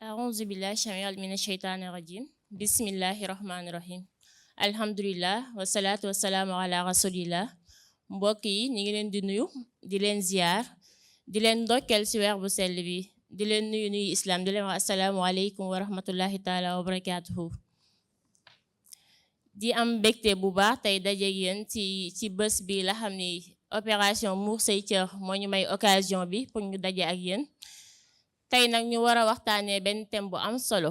أعوذ بالله السميع من الشيطان الرجيم بسم الله الرحمن الرحيم alhamdulillah wasalaatu wasalaamu ala rasulillah mbokk yi ñu ngi leen di nuyu di leen ziar di leen ndokkeel ci weer bu sell bi di leen nuyu islam di leen wax asalaamu aleykum wa rahmatullahi taala wa barakatuhu di am mbégte bu baax tey daje yéen ci bés bi la xam ni opération Muur Say Cër moo ñu may occasion bi pour ñu daje ak yéen tey nag ñu war a waxtaanee benn thème bu am solo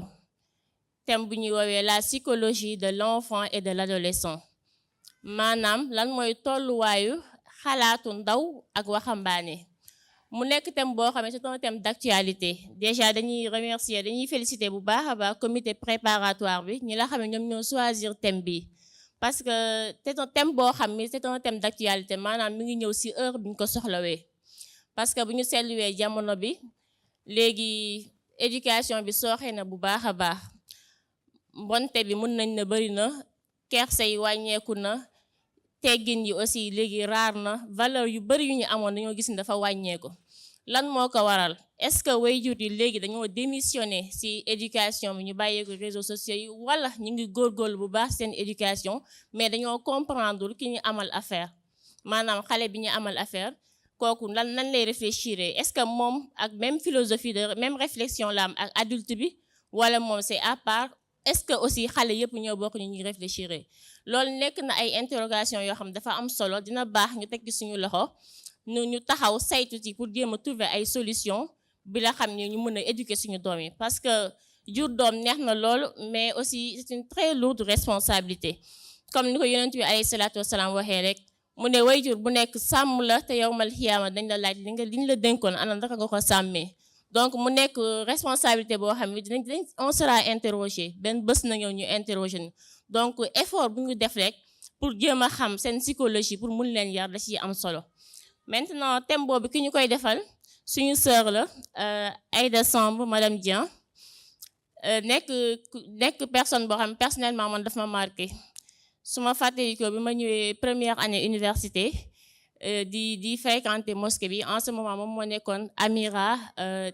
thème bu ñuy woowee la psychologie de l'enfant et de l'adolescent maanaam lan mooy tolluwaayu xalaatu ndaw ak waxambaane mu nekk thème boo xam ne c'est un thème d'actualité déjà dañuy féliciter bu baax a baax comité préparatoire bi ñi la xam ne ñoom ñoo choisir thème bi parce que c'est un thème boo xam ne c'est un thème d'actualité maanaam mi ngi ñëw ci heure bi ñu ko soxlawee parce que bu ñu seetluwee jamono bi léegi éducation bi sooxe na bu baax a baax mbonte bi mën nañ na bari na kersa yi wàññeeku na teggin yi aussi léegi raar na valeur yu bari yu ñu amoon dañoo gis ni dafa wàññeeku lan moo ko waral est-ce que waajur yi léegi dañoo démissionné ci éducation bi ñu bàyyeeku réseaux sociaux yi wala ñu ngi góorgóorlu bu baax seen éducation mais dañoo comprendre ki ñu amal affaire maanaam xale bi ñu amal affaire kooku lan lay réfléchir est-ce que moom ak même philosophie de même réflexion la am ak adulte bi wala moom c'est à part est-ce que aussi xale yëpp ñoo bokk ñu ñuy réfléchir loolu nekk na ay interrogation yoo xam dafa am solo dina baax ñu teg ci suñu loxo ñu taxaw saytu ci pour jéem a trouver ay solution bi la xam ne ñu mën a éduquer suñu doom yi parce que jur doom neex na loolu mais aussi c'est une très lourde responsabilité comme ni ko yonent bi alayhi salaatu wasalaam waxee rek mu ne wayjur bu nekk sàmm la te yawmal xiyaama dañ la laaj liñ la dénkoon ana naka nga ko sàmmee donc mu nekk responsabilité boo xam ne dinañ on sera interrogé benn bés na ñëw ñu interroger ñu donc effort bu ñu def rek pour jéem a xam seen psychologie pour mun leen yar da ciy am solo maintenant thème boobu ki ñu koy defal suñu sœur la Aïda Samb madame Dieng nekk personne boo xam ne personnellement man daf ma marqué su ma fàttali ko bi ma ñëwee première année université di fréquenter mosquée bi en ce moment moom moo nekkoon amira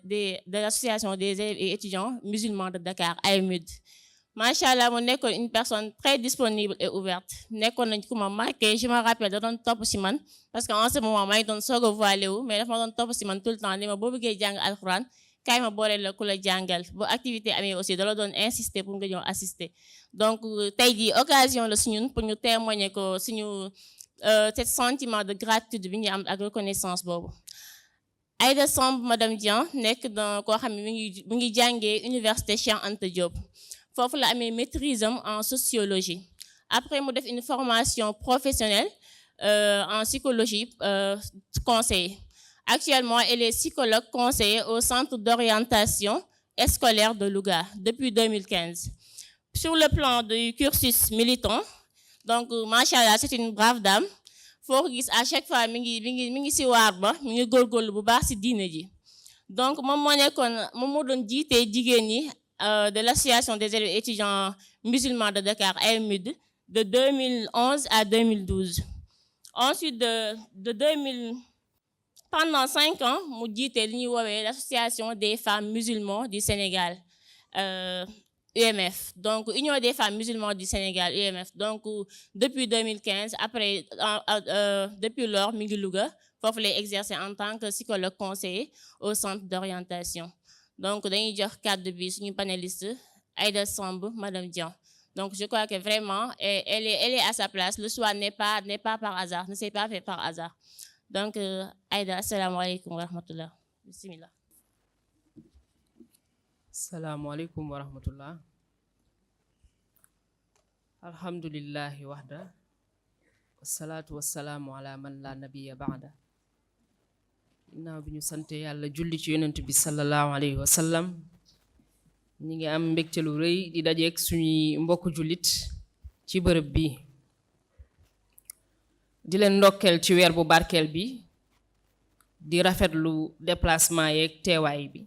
de l'association des élèves et étudiants musulmans de Dakar AEMUD macha allah mu nekkoon une personne très disponible et ouverte nekkoon nañ ku ma marqué je me rappelle da doon topp ci man parce que en ce moment maa ngi doon soog a voilé wu mais dafa ma doon topp ci man tout le temps ni ma boo bëggee jàng alxuraan kaay ma boole la ku la jàngal bu activité amee aussi da la doon insister pour nga ñëw assister donc tey jii occasion la suñun pour ñu témoigner ko suñu cet sentiment de gratitude bi ñu am ak reconnaissance boobu Aïda Samb madame Dieng nekk dans koo xam ne mi ngi jàngee université Cheikh Anta Diop foofu la amee maîtrise am en sociologie après mu def une formation professionnelle en psychologie conseiller actuellement elle est psychologue conseillère au centre d'orientation scolaire de Louga depuis 2015 sur le plan du cursus militant donc machallah c'est une brave dame foo ko gis à chaque fois mi ngi ci waar ba mi ngi góorgóorlu bu baax ci diine ji donc moom moo doon jiite jigéen ñi de l'association des élèves étudiants musulmans de Dakar AEMUD de 2011 à 2012 ensuite de 2000 pendant 5 ans mu jiite li ñuy woowee l'association des femmes musulmanes du Sénégal UMF donc Union des femmes musulmanes du Sénégal UMF donc depuis 2015 après depuis lors mi ngi Louga foofu lay exercer en tant que psychologue conseiller au centre d'orientation donc dañuy jox kàddu bi suñu panéliste Aïda Samb madame Dieng donc je crois que vraiment elle est à sa place le choix n'est pas par hasard ne s'est pas fait par hasard donc Aïda asalaamaaleykum wa rahmatullah bismillah salaamaaleykum wa rahmatullah alhamdulillahi wahda wasalaatu wasalaamu ala man la nabiya ba'da ginnaaw bi ñu sante yàlla julli ci yonent bi sallallahu alayhi wa sallam ñi ngi am mbégte lu rëy di dajeek suñuy mbokk jullit ci bërëb bi di leen ndokkeel ci weer bu barkeel bi di rafetlu déplacement yeeg teewaay bi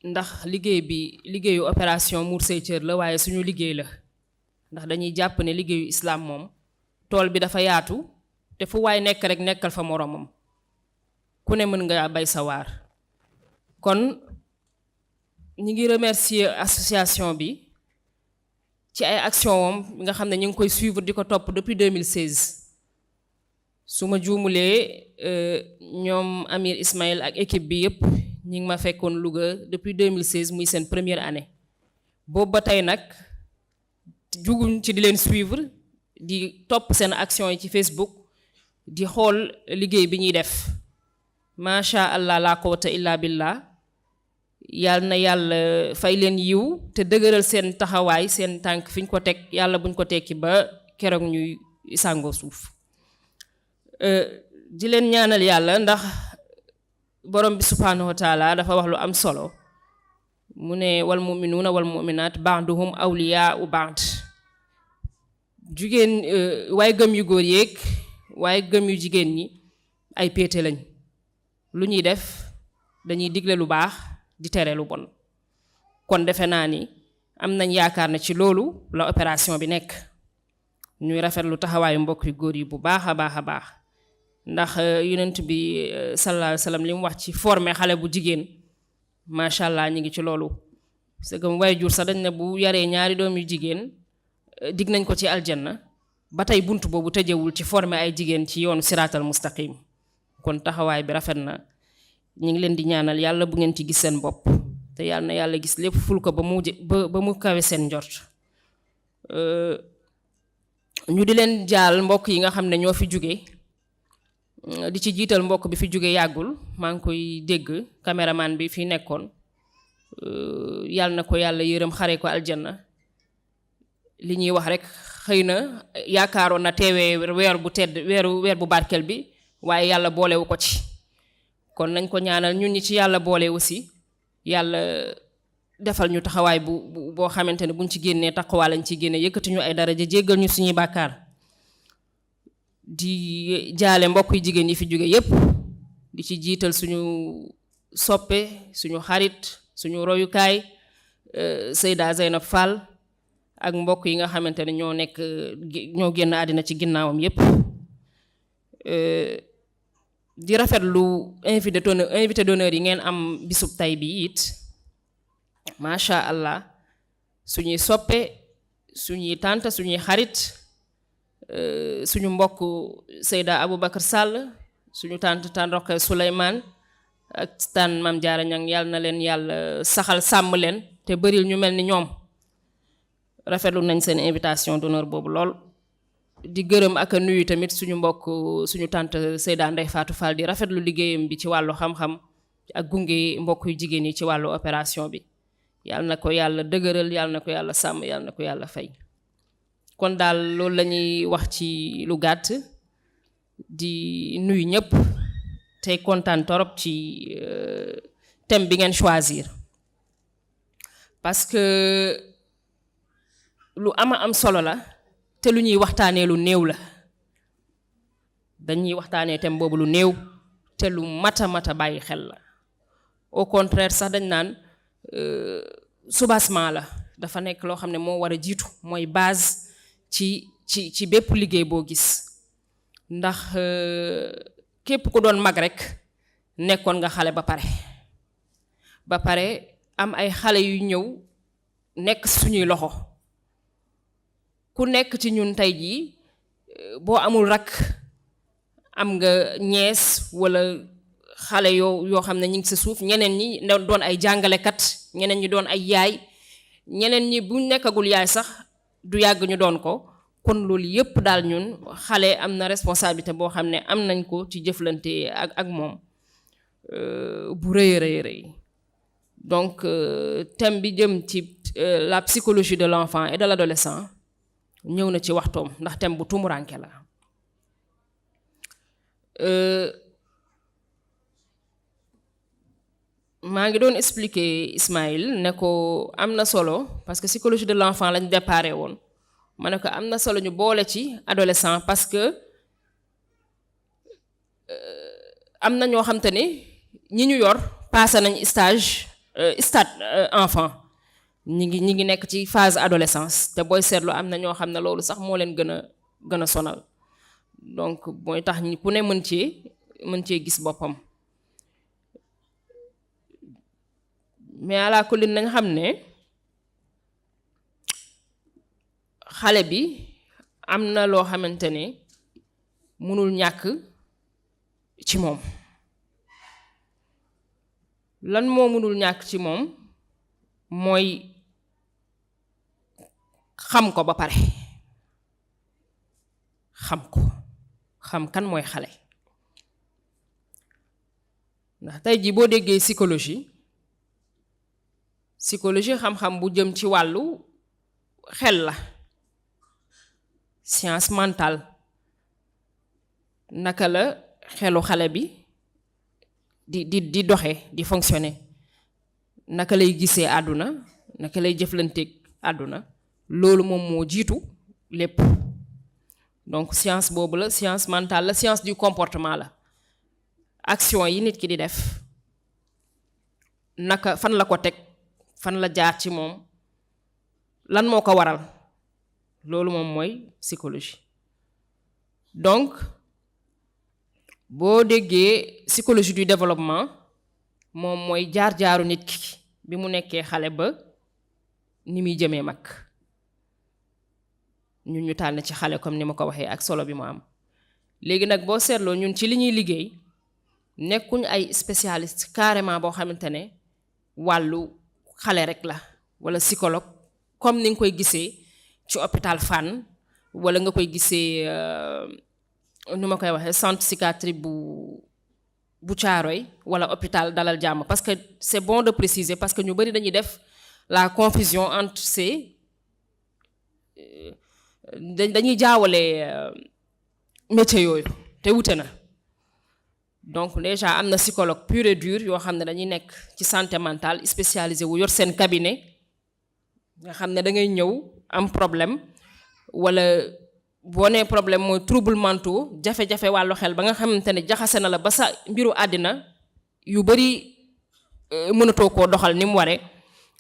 ndax liggéeyu opération Muur Say Cër la waaye suñu liggéey la ndax dañuy jàpp ne liggéeyu islam moom tool bi dafa yaatu te fu waay nekk rek nekkal fa moroomam ku ne mën nga bay sa waar kon ñi ngi remercier association bi ci ay action wam nga xam ne ñu ngi koy suivre di ko topp depuis 2016 su ma juumulee ñoom Amir Ismaïl ak équipe bi yépp ñi ngi ma fekkoon Louga depuis 2016 muy seen première année boobu ba tey nag juguñ ci di leen suivre di topp seen action yi ci Facebook di xool liggéey bi ñuy def macha allah la quwwata illa billah yàlla na yàlla fay leen yiw te dëgëral seen taxawaay seen tànk fi ñu ko teg yàlla buñ ko tekki ba keroog ñuy sàngoo suuf di leen ñaanal yàlla ndax borom bi subhanahu wa taala dafa wax lu am solo mu ne wal muminuuna wal muminaat ba'duhum awliyaa'u ba'd jigéen waaye gëm yu góor yeeg waaye gëm yu jigéen ñi ay péete lañ lu ñuy def dañuy digle lu baax di tere lu bon kon defe naa ni am nañ yaakaar ne ci loolu la opération bi nekk ñuy rafetlu taxawaayu mbokk yu góor yi bu baax a baax a baax ndax yonent bi sallallahu alayhi wa sallam li mu wax ci former xale bu jigéen macha allah ñu ngi ci loolu parce que waaye jur sax dañ ne bu yaree ñaari doom yu jigéen dig nañ ko ci aljanna ba tey bunt boobu tëjewul ci former ay jigéen ci yoonu siraatal mustaqim kon taxawaay bi rafet na ñu ngi leen di ñaanal yàlla bu ngeen ci gis seen bopp te yàlla na yàlla gis lépp ful ko ba mu kawe seen njort ñu di leen jaal mbokk yi nga xam ne ñoo fi jóge di ci jiital mbokk bi fi jóge yàggul maa ngi koy dégg caméraman bi fi nekkoon yàlla na ko yàlla yërëm xare ko aljanna li ñuy wax rek xëy na yaakaaroon na teewee weer bu tedd weer bu barkel bi waaye yàlla boolewu ko ci kon nañ ko ñaanal ñun ñi ci yàlla boole aussi yàlla defal ñu taxawaay boo xamante ne buñ ci génnee taqwa lañ ci génne yëkkati ñu ay daraja jéggal ñu suñuy bàkkaar di jaale mbokk yu jigéen yi fi jóge yépp di ci jiital suñu soppe suñu xarit suñu royukaay Seyda Zeynab Fall ak mbokk yi nga xamante ne ñoo génn àddina ci ginnaawam yépp di rafetlu invité d'honneur yi ngeen am bisub tay bi it macha allah suñuy soppe suñuy tànta suñuy xarit suñu mbokk Seyda Aboubacar Sall suñu tànt Roqe Souleymane ak tànn Mam Jaara Ñang yàlla na leen yàlla saxal sàmm leen te bëril ñu mel ni ñoom rafetlu nañ seen invitation d'honneur boobu lool di gërëm ak a nuyu tamit suñu mbokk suñu tànt Seyda Ndey Fatou Fall di rafetlu liggéeyam bi ci wàllu xam-xam ak gunge mbokk yu jigéen yi ci wàllu opération bi yàlla na ko yàlla dëgëral yàlla na ko yàlla sàmm yàlla na ko yàlla fay kon daal loolu la ñuy wax ci lu gàtt di nuyu ñëpp tey kontaan torop ci thème bi ngeen choisir parce que lu am solo la te lu ñuy waxtaanee lu néew la dañuy waxtaanee thème boobu lu néew te lu mata bàyyi xel la au contraire sax dañ naan soubassement la dafa nekk loo xam ne moo war a jiitu mooy base ci bépp liggéey boo gis ndax képp ku doon mag rek nekkoon nga xale ba pare am ay xale yu ñëw nekk suñuy loxo ku nekk ci ñun tey jii boo amul rak am nga ñees wala xale yoo xam ne ñu ngi sa suuf ñeneen ñi doon ay jàngalekat ñeneen ñi doon ay yaay ñeneen ñi bu nekkagul yaay sax du yàgg ñu doon ko kon loolu yépp daal ñun xale am na responsabilité boo xam ne am nañ ko ci jëflante ak moom bu rëy donc thème bi jëm ci la psychologie de l'enfant et de l'adolescent ñëw na ci waxtoom ndax thème bu tumuranke la maa ngi doon expliquer Ismaïl ne ko am na solo parce que psychologie de l'enfant lañ déparé woon ma ne ko am na solo ñu boole ci adolescent parce que am na ñoo xam te ne ñi ñu yor passé nañ stade enfant ñi ngi nekk ci phase adolescence te booy seetlu am na ñoo xam ne loolu sax moo leen gën a sonal donc mooy tax ñi ku ne mën cee gis boppam mais ala kulli nañ xam ne xale bi am na loo xamante ne mënul ñàkk ci moom. lan moo mënul ñàkk ci moom mooy xam ko ba pare, xam kan mooy xale. ndax tey jii boo déggee psychologie xam-xam bu jëm ci wàllu xel la, science mentale, naka la xelu xale bi di doxe, di fonctionner, naka lay gisee àdduna, naka lay jëflanteeg àdduna, loolu moom moo jiitu lépp. donc science boobu la, science mentale la, science du comportement la. action yi nit ki di def, naka fan la ko teg, fan la jaar ci moom, lan moo ko waral, loolu moom mooy psychologie. donc boo déggee psychologie du développement moom mooy jaar-jaaru nit ki bi mu nekkee xale ba ni muy jëmee mag. ñun ñu tànn ci xale comme ni ma ko waxee ak solo bi mu am. léegi nag boo seetloo ñun ci li ñuy liggéey nekkuñ ay spécialiste carrément boo xamante ne wàllu xale rek la wala psychologue comme ni nga koy gisee ci hôpital Fann wala nga koy gisee nu ma koy waxee centre psychiatrie bu Thiaroye wala hôpital Dalal Jàmm. parce que c'est bon de préciser, parce que ñu bari dañuy def la confusion entre ces dañuy jaawale métiers yooyu te wute na. donc déjà am na psychologue pur et dur yoo xam ne dañuy nekk ci santé mentale spécialisé wu yor seen cabinet, nga xam ne da ngay ñëw am problème wala boo nee problème mooy trouble mentaux, jafe-jafe wàllu xel ba nga xamante ne jaxase na la ba sa mbiru àddina yu bari mënatoo koo doxal ni mu waree,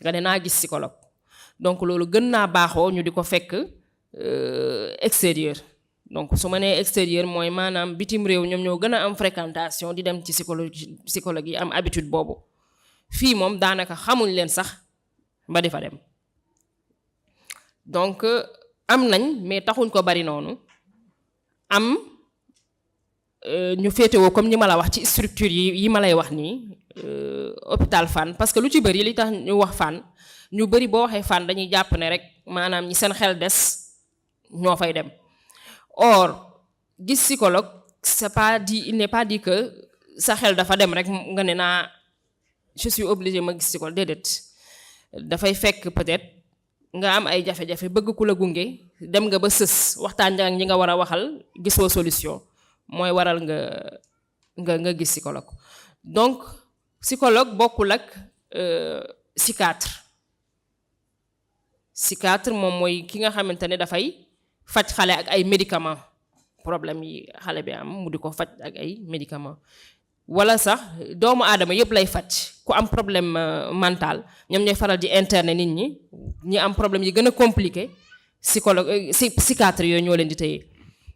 nga ne naa gis psychologue. donc loolu gën naa baaxoo ñu di ko fekk extérieur. donc su ma nee extérieur mooy maanaam bitim réew ñoom ñoo gën a am fréquentation di dem ci psychologue yi am habitude boobu. fii moom daanaka xamuñ leen sax ba di fa dem. donc am nañ mais taxuñ ko bari noonu. am ñu féetewoo comme ñi ma la wax ci structure yi ma lay wax nii hôpital Fann, parce que lu ci bari li tax ñu wax Fann ñu bari boo waxee Fann dañuy jàpp ne rek maanaam ñi seen xel des ñoo fay dem. or gis psychologue c'est pas dit, il n'est pas dit que sa xel dafa dem rek nga ne naa je suis obligé ma gis psychologue, déedéet. dafay fekk peut-être nga am ay jafe-jafe bëgg ku la gunge, dem nga ba sës waxtaan ak ñi nga war a waxal gisoo solution, mooy waral nga gis psychologue. donc psychologue bokkul ak psychiatre moom mooy ki nga xamante ne dafay faj xale ak ay médicaments, problème yi xale bi am mu di ko faj ak ay médicaments. wala sax doomu aadama yëpp lay faj. ku am problème mental ñoom ñooy faral di interner nit ñi am problème yi gën a compliqué psychiatre yooyu ñoo leen di téye.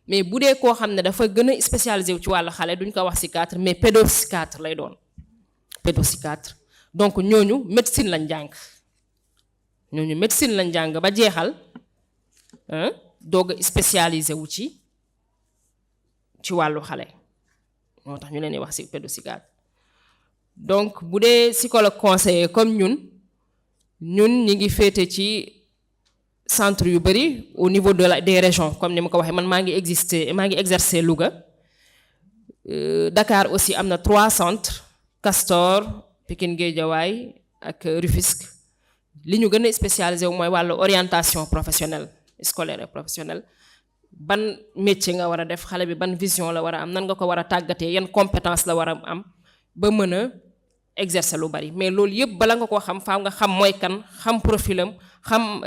mais bu dee koo xam ne dafa gën a spécialisé wu ci wàllu xale duñ ko wax psychiatre mais pédopsychiatre lay doon. pédopsychiatre donc ñooñu médecine lañ jàng ba jeexal doog a spécialisé wu ci wàllu xale, moo tax ñu leen di wax ci pédopsychiatre. donc bu dee psychologue conseiller comme ñun ñi ngi féete ci centre yu bari au niveau des régions comme ni ma ko waxee. man maa ngi exercer Louga, Dakar aussi am na 3 centres, Castor, Pikine Guédiawaye ak Rufisque. li ñu gën a spécialisé wu mooy wàllu orientation professionnelle, scolaire et professionnelle. ban métier nga war a def, xale bi ban vision la war a am, nan nga ko war a tàggatee, yan compétence la war a am ba mën a exercer lu bari. mais loolu yëpp bala nga ko xam faaw nga xam mooy kan, xam profilam, xam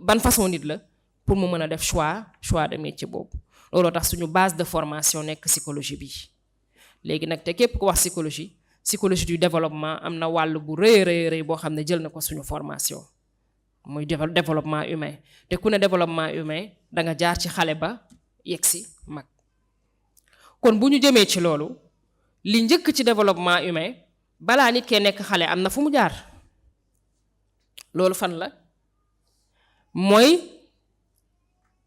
ban façon nit la pour mu mën a def choix de métier boobu. looloo tax suñu base de formation nekk psychologie bi. léegi nag te képp ku wax psychologie du développement am na wàll bu rëy boo xam ne jël na ko suñu formation, muy développement humain. te ku ne développement humain da nga jaar ci xale ba yegg si mag. kon bu ñu jëmee ci loolu li njëkk ci développement humain balaa nit kee nekk xale am na fu mu jaar. loolu fan la mooy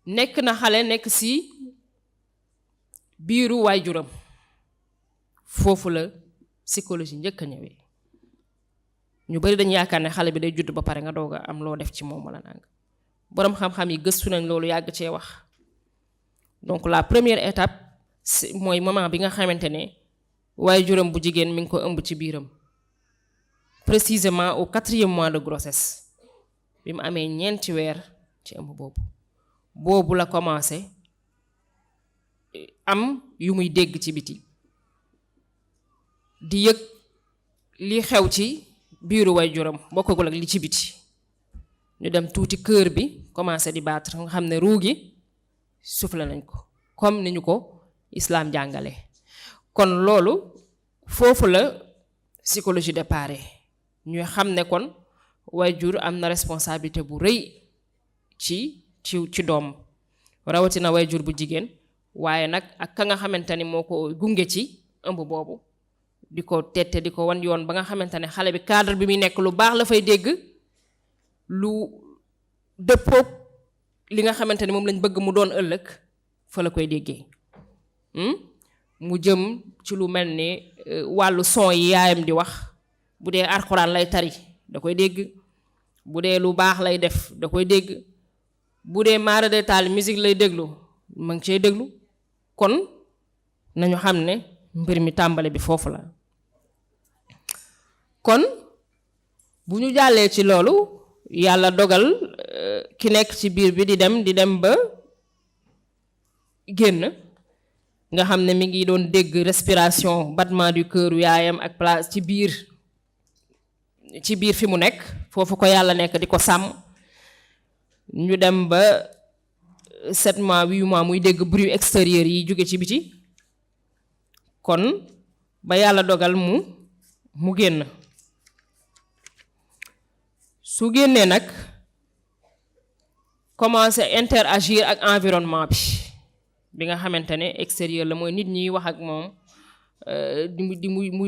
nekk na xale nekk ci biiru waajuram foofu la psychologie njëkk a ñëwee ñu bari dañu yaakaar ne xale bi day judd ba pare nga doog a am loo def ci moom wala nanga boroom xam-xam yi gëstu nañ loolu yàgg cee wax donc la première étape mooy moment bi nga xamante ne waajuram bu jigéen mi ngi ko ëmb ci biiram précisément au 4e mois de grossesse bi mu amee 4 weer ci ëmb boobu la commencé am yu muy dégg ci biti di yëg li xew ci biiru waajuram bokkagul ak li ci biti ñu dem tuuti cœur bi commencé di battre nga xam ne ruu gi soufflé nañ ko comme ni ñu ko islam jàngale kon loolu foofu la psychologie départ ñuy xam ne kon waajur am na responsabilité bu rëy ci doom rawatina waajur bu jigéen waaye nag ak ka nga xamante ni moo ko gunge ci ëmb boobu di ko tette di ko wan yoon ba nga xamante ne xale bi cadre bi muy nekk lu baax la fay dégg lu dëppoog li nga xamante ni moom lañ bëgg mu doon ëllëg fa la koy déggee mu jëm ci lu mel ni wàllu son yi yaayam di wax bu dee alxuraan lay tari da koy dégg bu dee lu baax lay def da koy dégg bu dee maara de taal musique lay déglu ma ngi cee déglu kon nañu xam ne mbir mi tàmbale bi foofu la kon bu ñu jàllee ci loolu yàlla dogal ki nekk ci biir bi di dem ba génn nga xam ne mi ngi doon dégg respiration battement du cœur yaayam ak place ci biir fi mu nekk foofu ko yàlla nekk di ko sàmm ñu dem ba 7 mois 8 mois muy dégg bruit extérieur yi jóge ci biti kon ba yàlla dogal mu génn su génnee nag commencer interagir ak environnement bi nga xamante ne extérieur la mooy nit ñi wax ak moom di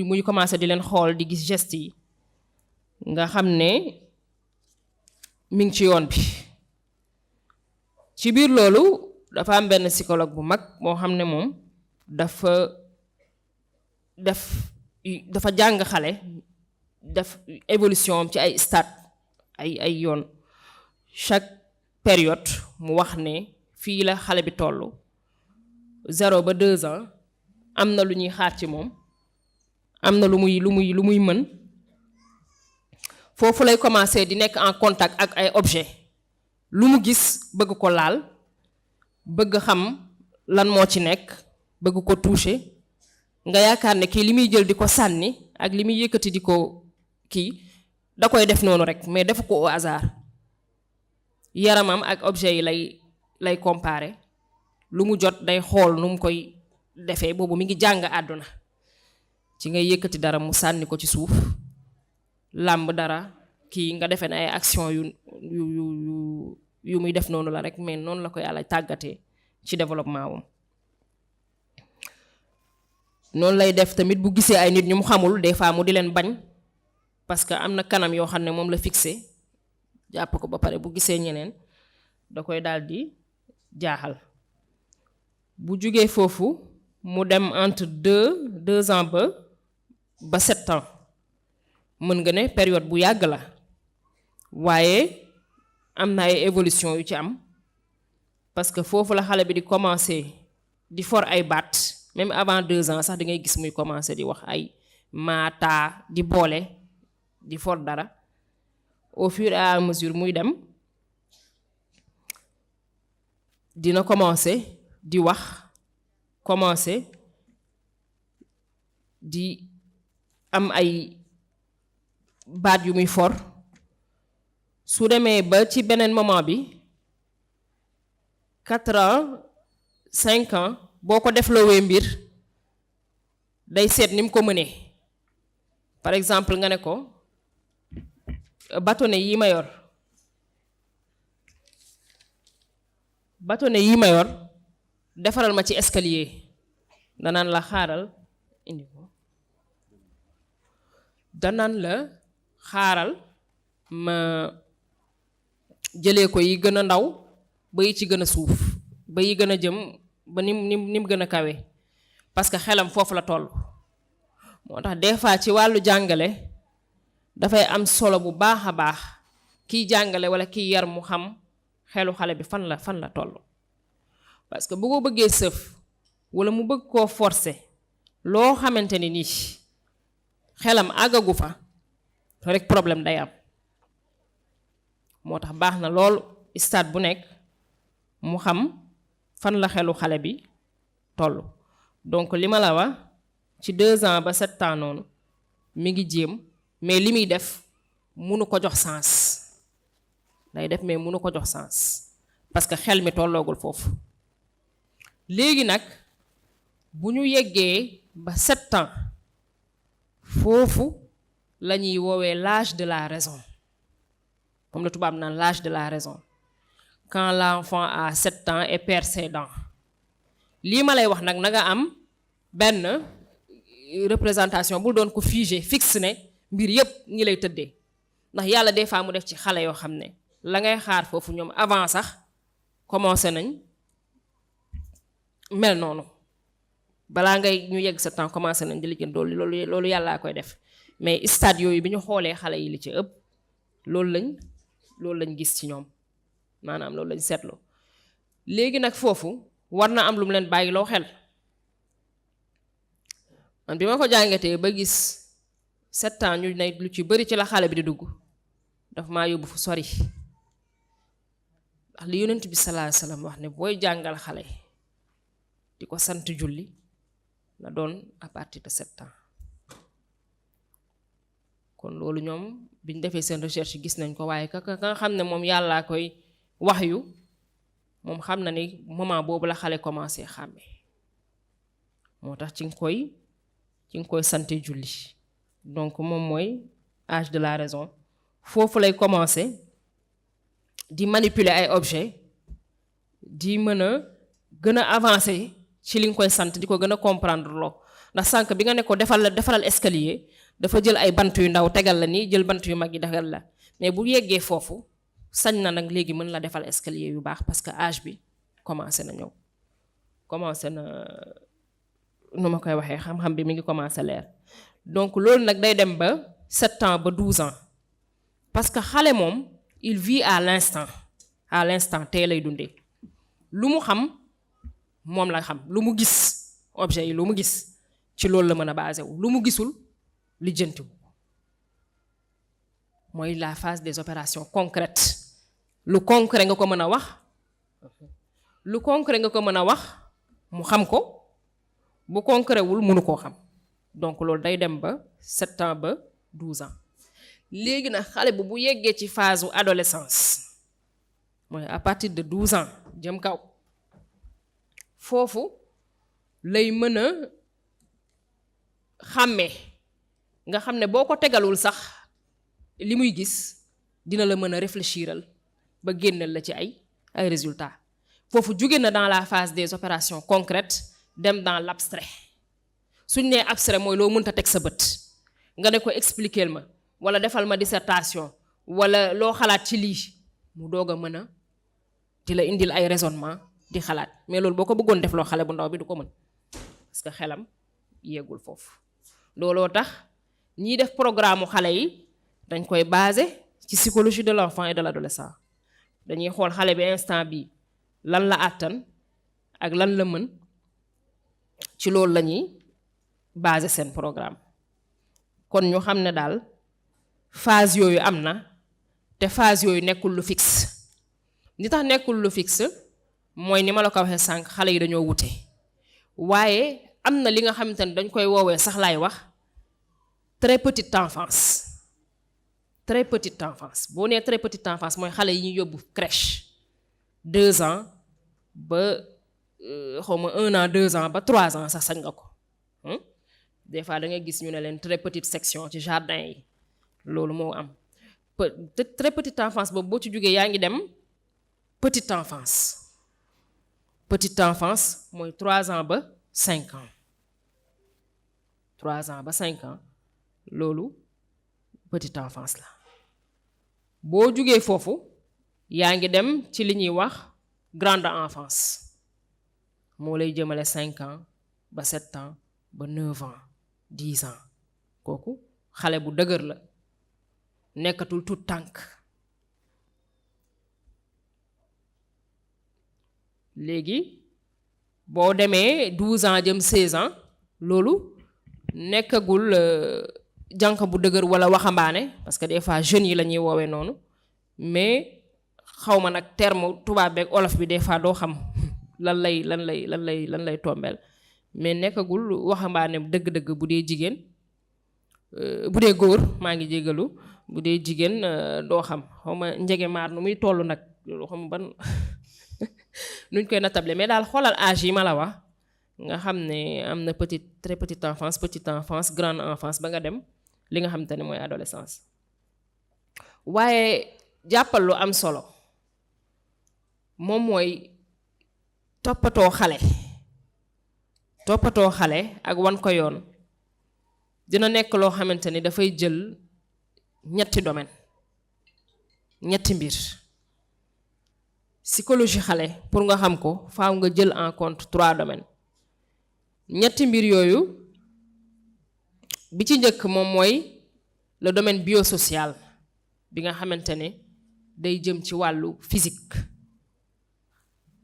muy commencer di leen xool di gis gestes yi nga xam ne mi ngi ci yoon bi ci biir loolu dafa am benn psychologue bu mag moo xam ne moom dafa jàng xale def évolution ci ay stade ay yoon chaque période mu wax ne fii la xale bi tollu 0 ba 2 ans am na lu ñuy xaar ci moom am na lu muy mën foofu lay commencer di nekk en contact ak ay objet lu mu gis bëgg ko laal bëgg xam lan moo ci nekk bëgg ko toucher nga yaakaar ne kii li muy jël di ko sànni ak li muy yëkkati di ko kii da koy def noonu rek mais defu ko au hasard yaramam ak objet yi lay comparer lu mu jot day xool nu mu koy defee boobu mi ngi jàng àdduna ci ngay yëkkati dara mu sànni ko ci suuf làmb dara kii nga defee ne ay action yu muy def noonu la rek mais noonu la ko yàlla tàggatee ci développement wam noonu lay def tamit bu gisee ay nit ñu mu xamul des fois mu di leen bañ parce que am na kanam yoo xam ne moom la fixé jàpp ko ba pare bu gisee ñeneen da koy daal di jaaxal bu jugee foofu mu dem entre 2 ans ba 7 ans mën nga ne période bu yàgg la waaye am na ay évolution yu ci am parce que foofu la xale bi di commencer di for ay baat même avant 2 ans sax di ngay gis muy commencer di wax ay maataa di boole di for dara au fur et à mesure muy dem dina commencer di wax commencer di am ay baat yu muy for su demee ba ci beneen moment bi 4 ans 5 ans boo ko defloowee mbir day seet ni mu ko mënee par exemple nga ne ko bâtonnet yi ma yor defaral ma ci escalier danaan la xaaral indi ko danaan la xaaral ma jëlee ko yi gën a ndaw ba yi ci gën a suuf ba yi gën a jëm ba ni mu gën a kawe parce que xelam foofu la toll. moo tax des fois ci wàllu jàngale dafay am solo bu baax a baax kiy jàngale wala kiy yar mu xam xelu xale bi fan la toll parce que bu ko bëggee sëf wala mu bëgg koo forcer loo xamante ni nii xelam àggagu fa rek problème day am. moo tax baax na lool stade bu nekk mu xam fan la xelu xale bi toll donc li ma la wax ci 2 ans ba 7 ans noonu mi ngi jéem mais li muy def munu ko jox sens day def mais munu ko jox sens parce que xel mi tolloogul foofu. léegi nag bu ñu yeggee ba 7 ans foofu la ñuy woowee l'âge de la raison comme le tubaab naan l'âge de la raison quand l'enfant a 7 ans et perd ses dents. lii ma lay wax nag na nga am benn représentation bul doon ko figé fixe ne mbir yépp ñi lay tëddee ndax yàlla des fois mu def ci xale yoo xam ne la ngay xaar foofu ñoom avant sax commencé nañ mel noonu balaa ngay ñu yegg sa temps commencé nañ di liggéey loolu yàllaa koy def mais stade yooyu bi ñu xoolee xale yi li ci ëpp loolu lañ gis ci ñoom maanaam loolu lañ seetlu. léegi nag foofu war na am lu mu leen bàyyi loo xel man bi ma ko jàngatee ba gis 7 ans ñu ne lu ci bari ci la xale bi di dugg daf maa yóbbu fu sori ndax li yonent bi sallallahu alayhi wasallam wax ne booy jàngal xale di ko sant julli na doon à partir de 7 ans. kon loolu ñoom biñ defee seen recherche gis nañ ko waaye ka nga xam ne moom yàllaa koy wax yu moom xam na ni moment boobu la xale commencé xàmme moo tax ci nga koy sante julli donc moom mooy âge de la raison foofu lay commencé di manipuler ay objets di mën a gën a avancer ci li nga koy sant di ko gën a comprendre loo ndax sànq bi nga ne ko defalal escalier dafa jël ay bant yu ndaw tegal la nii jël bant yu mag yi tegal la mais bu yeggee foofu sañ na nag léegi mën la defal escalier yu baax parce que âge bi commencé na ñëw commencé na nu ma koy waxee xam-xam bi mi ngi commencé leer. donc loolu nag day dem ba 7 ans ba 12 ans parce que xale moom il vit à l'instant tey lay dundee lu mu xam moom la xam lu mu gis objet yi lu mu gis ci loolu la mën a basé wu lu mu gisul lijjantiwu mooy la phase des opérations concrètes lu concret nga ko mën a wax mu xam ko bu concret wul mënu koo xam donc loolu day dem ba 7 ans ba 12 ans. léegi nag xale bu yeggee ci phase adolescence mooy à partir de 12 ans jëm kaw foofu lay mën a xàmmee nga xam ne boo ko tegalul sax li muy gis dina la mën a réfléchiral ba génneel la ci ay résultats foofu jóge na dans la phase des opérations concrètes dem dans l'abstrait suñ nee abstrait mooy loo mënta teg sa bët nga ne ko expliquer ma wala defal ma dissertation wala loo xalaat ci lii mu doog a mën a di la indil ay raisonnement di xalaat mais loolu boo ko bëggoon def loo xale bu ndaw bi du ko mën parce que xelam yeggul foofu. looloo tax ñiy def programme xale yi dañ koy basé ci psychologie de l'enfant et de l'adolescent dañuy xool xale bi instant bi lan la àttan ak lan la mën ci loolu la ñuy basé seen programme kon ñu xam ne daal phase yooyu am na te phase yooyu nekkul lu fixe li tax nekkul lu fixe mooy ni ma la ko waxee sànq xale yi dañoo wute waaye am na li nga xamante ne dañ koy woowee sax laay wax très petite enfance boo nee très petite enfance mooy xale yi ñuy yóbbu crèche 2 ans ba xawma 1 an 2 ans ba 3 ans sax sañ nga ko des fois da ngay gis ñu ne leen très petite section ci jardin yi loolu moo am très petite enfance boobu boo ci jógee yaa ngi dem petite enfance mooy 3 ans ba 5 ans 3 ans ba 5 ans loolu petite enfance la boo jógee foofu yaa ngi dem ci li ñuy wax grande enfance moo lay jëmale 5 ans ba 7 ans ba 9 ans 10 ans kooku xale bu dëgër la nekkatul tout tànk léegi boo demee 12 ans jëm 16 ans loolu nekkagul jànq bu dëgër wala waxambaane parce que des fois jeunes yi la ñuy woowee noonu mais xaw ma nag terme tubaab beeg olof bi des fois doo xam lan lay tombeel mais nekkagul waxambaane dëgg-dëgg bu dee jigéen bu dee góor maa ngi jégalu bu dee jigéen doo xam xaw ma njege maar nu muy toll nag loolu xam ban nuñ koy natable mais daal xoolal âge yi ma la wax nga xam ne am na très petite enfance grande enfance ba nga dem li nga xam te ne mooy adolescence waaye jàppal lu am solo moom mooy toppatoo xale ak wan ko yoon dina nekk loo xamante ni dafay jël ñetti domaine ñetti mbir psychologie xale pour nga xam ko faaw nga jël en compte 3 domaines ñetti mbir yooyu bi ci njëkk moom mooy le domaine biosocial bi nga xamante ne day jëm ci wàllu physique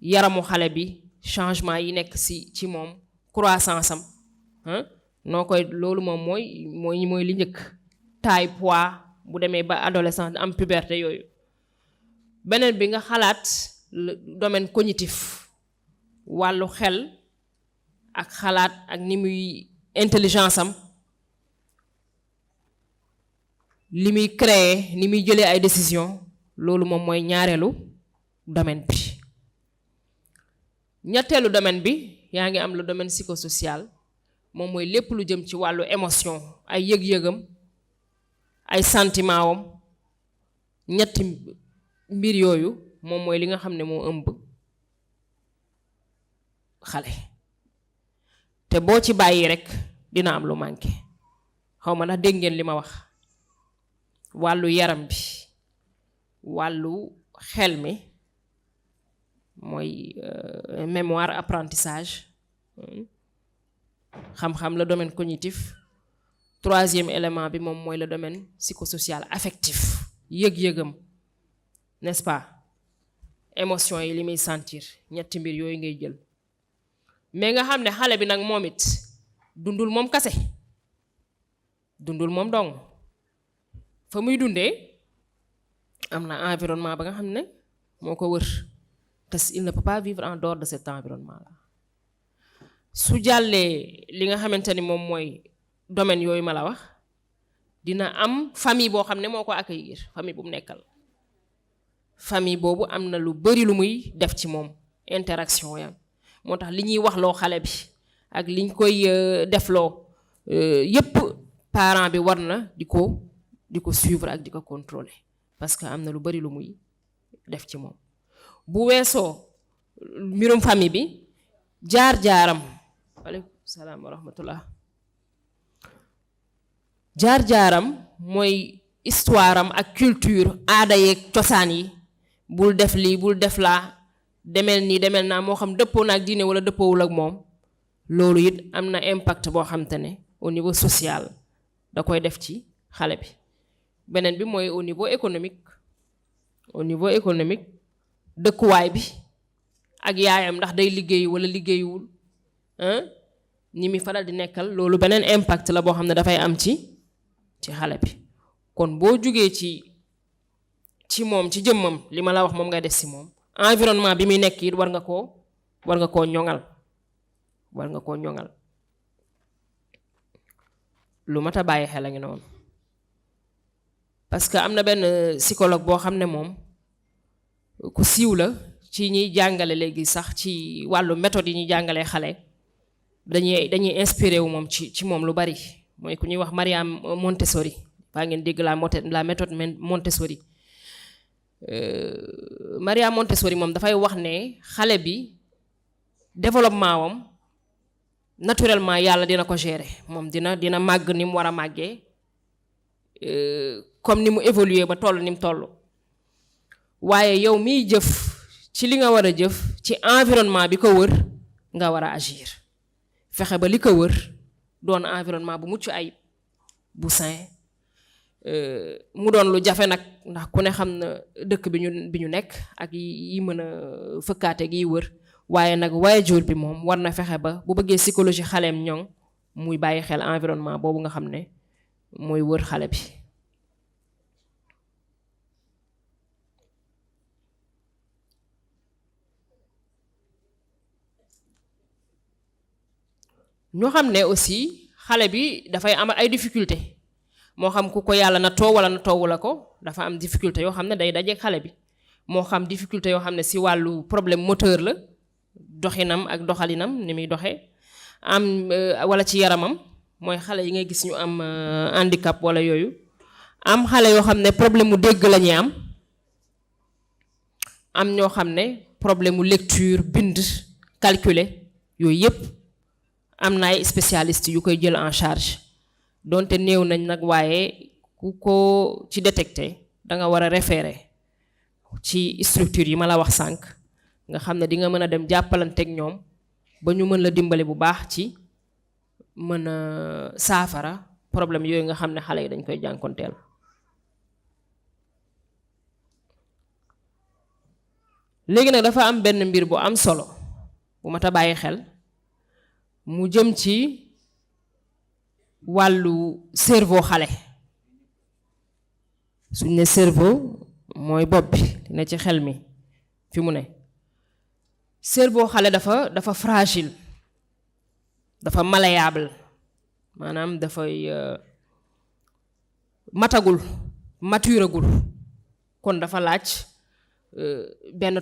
yaramu xale bi changement yi nekk ci moom croissance am noo koy loolu moom mooy li njëkk taille poids bu demee ba adolescent am puberté yooyu beneen bi nga xalaat le domaine cognitif wàllu xel ak xalaat ak ni muy intelligence am li muy créer ni muy jëlee ay décision loolu moom mooy ñaareelu domaine bi ñetteelu domaine bi yaa ngi am le domaine psychosocial moom mooy lépp lu jëm ci wàllu émotion ay yëg-yëgam ay sentiment wam ñetti mbir yooyu moom mooy li nga xam ne moo ëmb xale te boo ci bàyyi rekk dina am lu manqué xaw ma ndax dégg ngeen li ma wax wàllu yaram bi wàllu xel mi mooy mémoire apprentissage xam-xam le domaine cognitif 3e élément bi moom mooy le domaine psychosocial affectif yëg-yëgam n'est-ce pas émotion yi li muy sentir ñetti mbir yooyu ngay jël mais nga xam ne xale bi nag moom it dundul moom kase dundul moom dong fa muy dundee am na environnement ba nga xam ne moo ko wër te il ne peut pas vivre en dehors de cet environnement là su jàllee li nga xamante ni moom mooy domaine yooyu ma la wax dina am famille boo xam ne moo ko accueillir famille bu mu nekkal famille boobu am na lu bari lu muy def ci moom interaction yam moo tax li ñuy wax loo xale bi ak liñ koy defloo yépp parent bi war na di ko suivre ak di ko contrôler parce que am na lu bari lu muy def ci moom bu weesoo mbirum famille bi jaar-jaaram waaleykum salaam wa rahmatullah jaar-jaaram mooy histoire am ak culture aada yeeg cosaan yi bul def lii bul def laa demel nii demel naa moo xam dëppoo na ak diine wala dëppoowul ak moom loolu it am na impact boo xam te ne au niveau social da koy def ci xale bi beneen bi mooy au niveau économique dëkkuwaay bi ak yaayam ndax day liggéey wala liggéeyuwul ñi mi faral di nekkal loolu beneen impact la boo xam ne dafay am ci xale bi kon boo jugee ci moom ci jëmmam li ma la wax moom ngay def si moom environnement bi muy nekk it war nga koo ñoŋal lu mat a bàyyi xel a ngi noonu parce que am na benn psychologue boo xam ne moom ku siiw la ci ñuy jàngale léegi sax ci wàllu méthode yi ñuy jàngalee xale dañuy inspiré wu moom ci moom lu bari mooy ku ñuy wax Maria Montessori baa ngeen dégg la méthode Montessori Maria Montessori moom dafay wax ne xale bi développement wam naturellement yàlla dina ko gérer moom dina màgg ni mu war a màggee comme ni mu évoluer ba toll ni mu toll waaye yow miy jëf ci li nga war a jëf ci environnement bi ko wër nga war a agir fexe ba li ko wër doon environnement bu mucc ayib bu sain mu doon lu jafe nag ndax ku ne xam na dëkk bi ñu nekk ak yi mën a fëkkaate gi wër waaye nag waajur bi moom war na fexe ba bu bëggee psychologie xaleem ñoŋ muy bàyyi xel environnement boobu nga xam ne mooy wër xale bi. ñoo xam ne aussi xale bi dafay am ay difficulté moo xam ku ko yàlla na too wala na toowu la ko dafa am difficulté yoo xam ne day dajeek xale bi moo xam difficulté yoo xam ne si wàllu problème moteur la doxinam ak doxalinam ni muy doxee am wala ci yaramam mooy xale yi ngay gis ñu am handicap wala yooyu am xale yoo xam ne problème mu dégg la ñuy am ñoo xam ne problème mu lecture bind calculer yooyu yépp am na ay spécialistes yu koy jël en charge donte néew nañ nag waaye ku ko ci détecté da nga war a référer ci structure yi ma la wax sànq nga xam ne di nga mën a dem jàppalanteeg ñoom ba ñu mën la dimbale bu baax ci mën a saafara problème yooyu nga xam ne xale yi dañ koy jànkonteel. léegi nag dafa am benn mbir bu am solo bu mat a bàyyi xel mu jëm ci wàllu cerveau xale suñ ne cerveau mooy bopp bi ne ci xel mi fi mu ne cerveau xale dafa fragile dafa malléable maanaam dafay matagul maturagul kon dafa laaj benn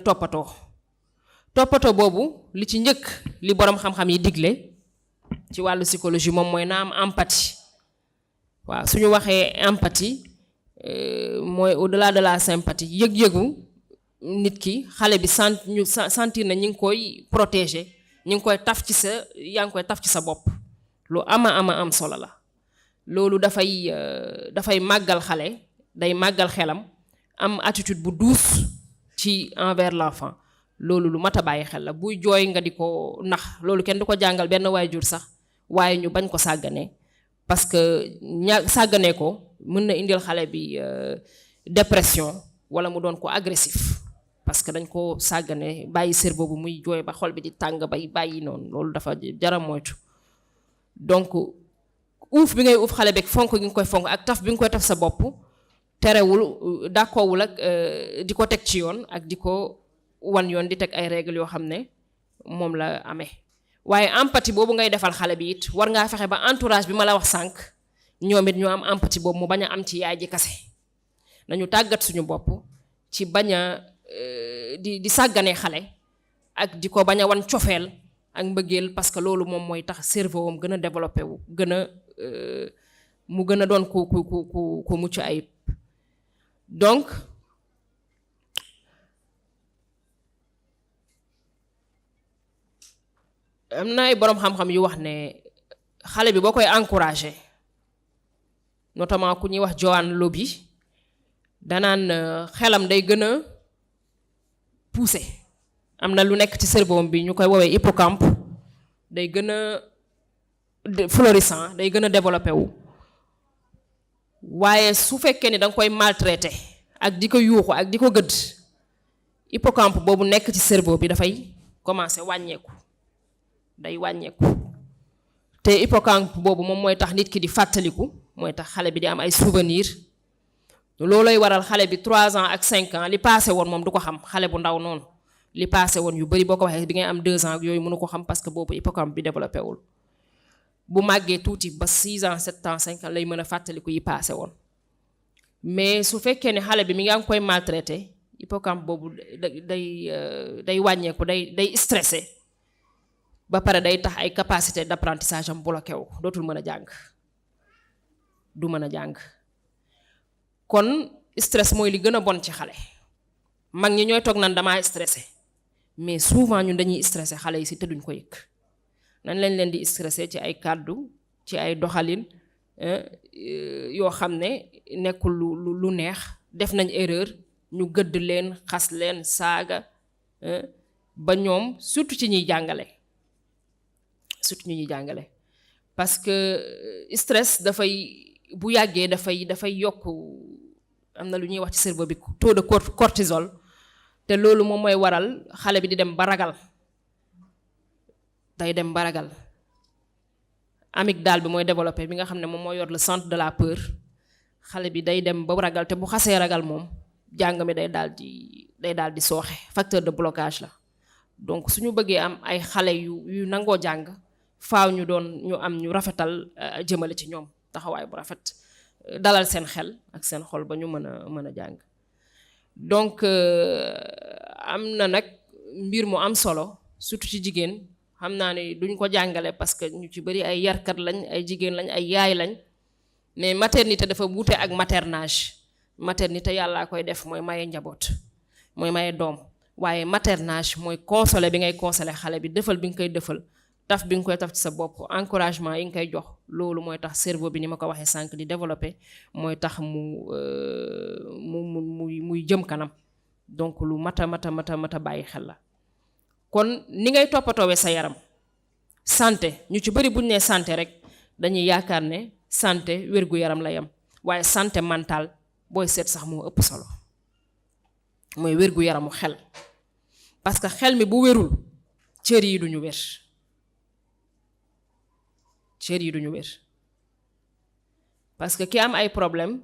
toppatoo boobu li ci njëkk li boroom xam-xam yi digle ci wàllu psychologie moom mooy na am empathie waaw suñu waxee empathie mooy au-delà de la sympathie yëg-yëgu nit ki xale bi sentir na ñi ngi koy protéger ñi ngi koy taf ci yaa ngi koy taf ci sa bopp lu ama am solo la loolu dafay màggal xale day màggal xelam am attitude bu douce ci envers l'enfant loolu lu mat a bàyyi xel la buy jooy nga di ko nax loolu kenn du ko jàngal benn waajur sax waaye ñu bañ ko sàggane parce que sàggane ko mën na indil xale bi dépression wala mu doon ko agressif parce que dañ ko sàggane bàyyi cerveau bu muy jooy ba xol bi di tàng bay bàyyi noonu loolu dafa jara moytu donc uuf bi ngay uuf xale beeg fonk gi nga koy fonk ak taf bi nga koy taf sa bopp terewul dàkkoowul ak di ko teg ci yoon ak di ko wan yoon di teg ay règles yoo xam ne moom la amee waaye empathie boobu ngay defal xale bi it war ngaa fexe ba entourage bi ma la wax sànq ñoom it ñu am empathie boobu mu bañ a am ci yaay ji kase nañu tàggat suñu bopp ci bañ a di sàggane xale ak di ko bañ a wan cofeel ak mbëggeel parce que loolu moom mooy tax cerveau am gën a développé wu mu gën a doon ku mucc ayib donc am na ay boroom xam-xam yu wax ne xale bi boo koy encourager notamment ku ñuy wax Joan Lobby danaan xelam day gën a poussé am na lu nekk ci cerveau bi ñu koy woowee hippocampe day gën a florissant day gën a développé wu waaye su fekkee ni da nga koy maltraité ak di ko yuuxu ak di ko gëdd hippocampe boobu nekk ci cerveau bi dafay commencer wàññeeku day wàññeeku te hippocampe boobu moom mooy tax nit ki di fàttaliku mooy tax xale bi di am ay souvenir loolooy waral xale bi 3 ans ak 5 ans li passé woon moom du ko xam xale bu ndaw noonu li passé woon yu bari boo ko waxee bi ngay am 2 ans ak yooyu mënu ko xam parce que boobu hippocampe bi développé wul bu màggee tuuti ba 6 ans 7 ans 5 ans lay mën a fàttaliku yi passé woon mais su fekkee ne xale bi mi ngi koy maltraité hippocampe boobu day wàññeeku day stressé ba pare day tax ay capacité d'apprentissage am bloqué wu dootul mën a jàng du mën a jàng kon stress mooy li gën a bon ci xale mag ñi ñooy toog naan damaa stressé mais souvent ñun dañuy stressé xale yi si te duñ ko yëg nañ leen di stressé ci ay kàddu ci ay doxalin yoo xam ne nekkul lu neex def nañ erreur ñu gëdd leen xas leen saaga ba ñoom surtout ci ñuy jàngale parce que stress dafay bu yàggee dafay yokk am na lu ñuy wax ci cerveau bi taux de cortisol te loolu moom mooy waral xale bi di dem ba ragal amygdale bi mooy développé bi nga xam ne moom moo yor le centre de la peur xale bi day dem ba ragal te bu xasee ragal moom jàng mi day daal di sooxe facteur de blocage la donc suñu bëggee am ay xale yu nangoo jàng faaw ñu rafetal jëmale ci ñoom taxawaay bu rafet dalal seen xel ak seen xol ba ñu mën a jàng donc am na nag mbir mu am solo surtout ci jigéen xam naa ne duñ ko jàngale parce que ñu ci bari ay yarkat lañ ay jigéen lañ ay yaay lañ mais maternité dafa wuute ak maternage maternité yàllaa koy def mooy maye njaboot mooy maye doom waaye maternage mooy consoler bi ngay consoler xale bi defal bi nga koy defal taf bi nga koy taf ci sa bopp encouragement yi nga koy jox loolu mooy tax cerveau bi ni ma ko waxee sànq di développer mooy tax muy jëm kanam donc lu mata bàyyi xel la kon ni ngay toppatoowee sa yaram santé ñu ci bari buñ nee santé rek dañuy yaakaar ne santé wérgu yaram la yam waaye santé mentale booy seet sax moo ëpp solo mooy wérgu yaramu xel parce que xel mi bu wérul cër yi duñu wér parce que ki am ay problème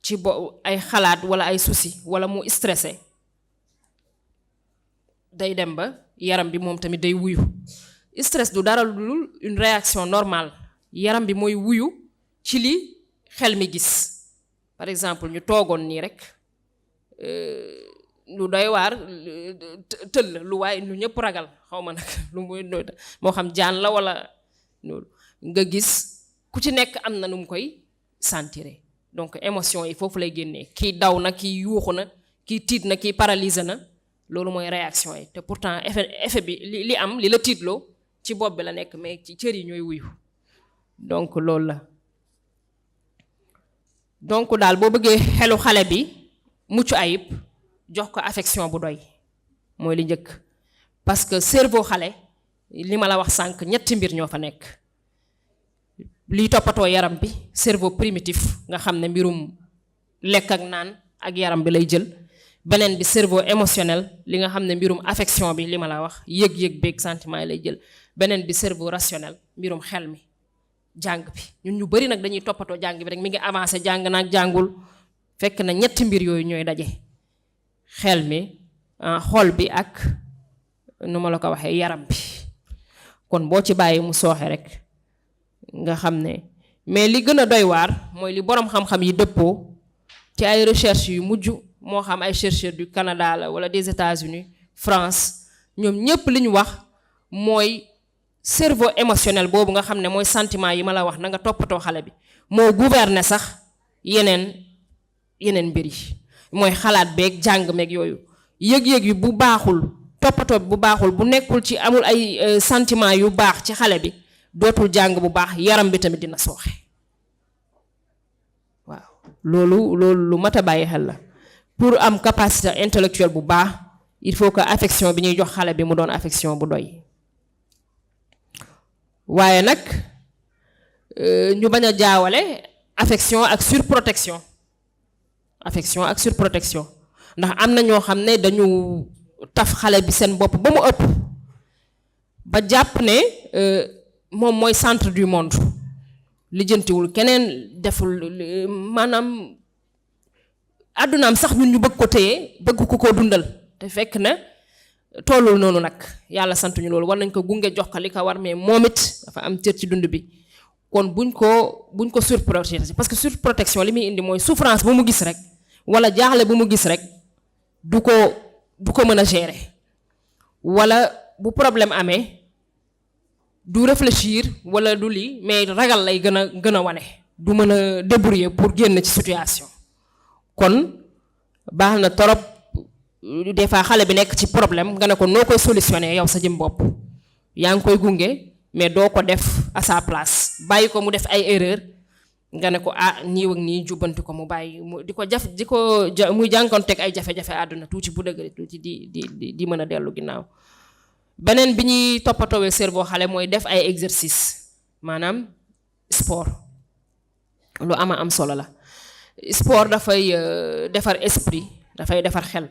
ci ay xalaat wala ay souci wala mu stressé day dem ba yaram bi moom tamit day wuyu stress du dara lu dul une réaction normale yaram bi mooy wuyu ci li xel mi gis par exemple ñu toogoon nii rek lu doy waar tëll lu waaye lu ñëpp ragal xaw ma nag lu muy moo xam jaan la wala loolu nga gis ku ci nekk am na nu mu koy sentir donc émotion yi foofu lay génnee kii daw na kii yuuxu na kii tiit na kii paralysé na loolu mooy réaction yi te pourtant effet bi li am li la tiitloo ci bopp bi la nekk mais ci cër yi ñooy wuyu donc loolu la donc daal boo bëggee xelu xale bi mucc ayib jox ko affection bu doy mooy li njëkk parce que cerveau xale li ma la wax sànq ñetti mbir ñoo fa nekk liy toppatoo yaram bi cerveau primitif nga xam ne mbirum lekk ak naan ak yaram bi lay jël beneen bi cerveau émotionnel li nga xam ne mbirum affection bi li ma la wax yëg-yëg beeg sentiment yi lay jël beneen bi cerveau rationnel mbirum xel mi jàng bi ñun ñu bari nag dañuy toppatoo jàng bi rek mi ngi avancé jàng naag jàngul fekk na ñetti mbir yooyu ñooy daje xel mi xol bi ak nu ma la ko waxee yaram bi kon boo ci bàyyi mu sooxe rek nga xam ne mais li gën a doy waar mooy li boroom xam-xam yi dëppoo ci ay recherche yu mujj moo xam ay chercheurs du Canada la wala des États-Unis France ñoom ñépp li ñu wax mooy cerveau émotionnel boobu nga xam ne mooy sentiment yi ma la wax na nga toppatoo xale bi moo gouverner sax yeneen mbir yi mooy xalaat beeg jàng meeg yooyu yëg-yëg yi bu baaxul toppatoo bu baaxul bu nekkul ci amul ay sentiment yu baax ci xale bi dootul jàng bu baax yaram bi tamit dina sooxe waaw loolu lu mat a bàyyi xel la pour am capacité intellectuelle bu baax il faut que affection bi ñuy jox xale bi mu doon affection bu doy waaye nag ñu bañ a jaawale affection ak surprotection ndax am na ñoo xam ne dañu taf xale bi seen bopp ba mu ëpp ba jàpp ne moom mooy centre du monde lijjantiwul keneen deful maanaam àddunaam sax ñun ñu bëgg ko téye bëgg ko dundal te fekk na tollul noonu nag yàlla santuñu loolu war nañ ko gunge jox ko li ko war mais moom it dafa am cër ci dund bi kon buñ ko surprotéger parce que surprotection li muy indi mooy souffrance bu mu gis rek wala jaaxle bu mu gis rek du ko mën a gérer wala bu problème amee du réfléchir wala du lii mais ragal lay gën a wane du mën a débrouiller pour génn ci situation kon baax na torop des fois xale bi nekk ci problème nga ne ko noo koy solutionner yow sa jëm bopp yaa ngi koy gunge mais doo ko def à sa place bàyyi ko mu def ay erreur nga ne ko nii ak nii jubbanti ko mu bàyyi mu muy jànkoonteeg ay jafe-jafe àdduna tuuti bu dëgg tuuti di mën a dellu ginnaaw. beneen bi ñuy toppatoowee cerveau xale mooy def ay exercice maanaam sport lu am solo la. sport dafay defar esprit dafay defar xel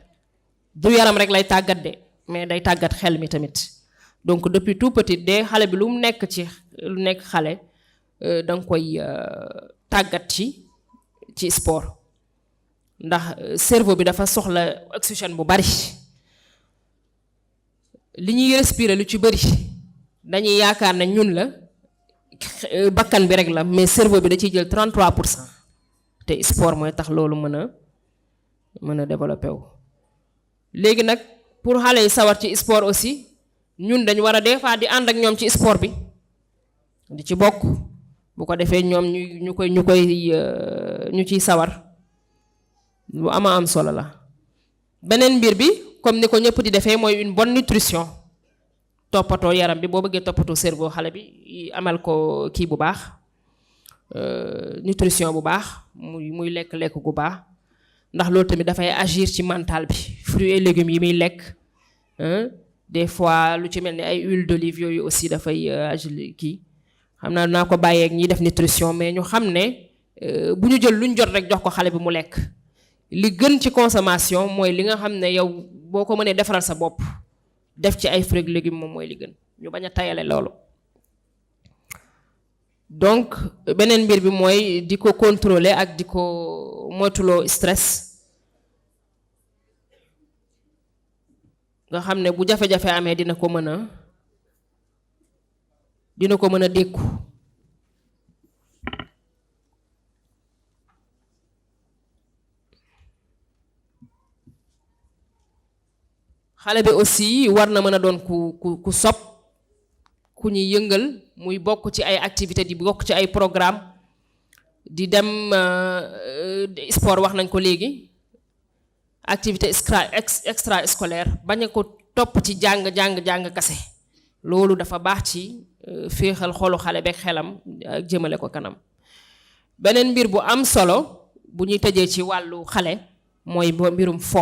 du yaram rek lay tàggat de mais day tàggat xel mi tamit donc depuis tout petit de xale bi lu mu nekk xale da nga koy tàggat ci sport ndax cerveau bi dafa soxla oxygène bu bari li ñuy respirer lu ci bari dañuy yaakaar ne ñun la bakkan bi rek la mais cerveau bi da ciy jël 33%. te sport mooy tax loolu mën a développé wu. léegi nag pour xale yi sawar ci sport aussi ñun dañu war a des fois di ànd ak ñoom ci sport bi di ci bokk bu ko defee ñoom ñu ciy sawar lu am solo la. beneen mbir bi comme ni ko ñëpp di defee mooy une bonne nutrition toppatoo yaram bi boo bëggee toppatoo cerveau xale bi amal ko kii bu baax. nutrition bu baax muy lekk gu baax ndax loolu tamit dafay agir ci mental bi fruits et légumes yi muy lekk des fois lu ci mel ni ay huile d'olive yooyu aussi dafay agir kii xam naa ko bàyyeeg ñiy def nutrition mais ñu xam ne bu ñu jël luñ jot rek jox ko xale bi mu lekk li gën ci consommation mooy li nga xam ne yow boo ko mënee defaral sa bopp def ci ay fruits et légumes moom mooy li gën ñu bañ a tayale loolu. donc beneen mbir bi mooy di ko contrôler ak di ko moytuloo stress nga xam ne bu jafe-jafe amee dina ko mën a dékku. xale bi aussi war na mën a doon ku sopp ku ñuy yëngal muy bokk ci ay activité di bokk ci ay programme di dem sport wax nañ ko léegi activité extra scolaire bañ a ko topp ci jàng kase loolu dafa baax ci féexal xolu xale beeg xelam ak jëmale ko kanam. beneen mbir bu am solo bu ñuy tëjee ci wàllu xale mooy mbirum fo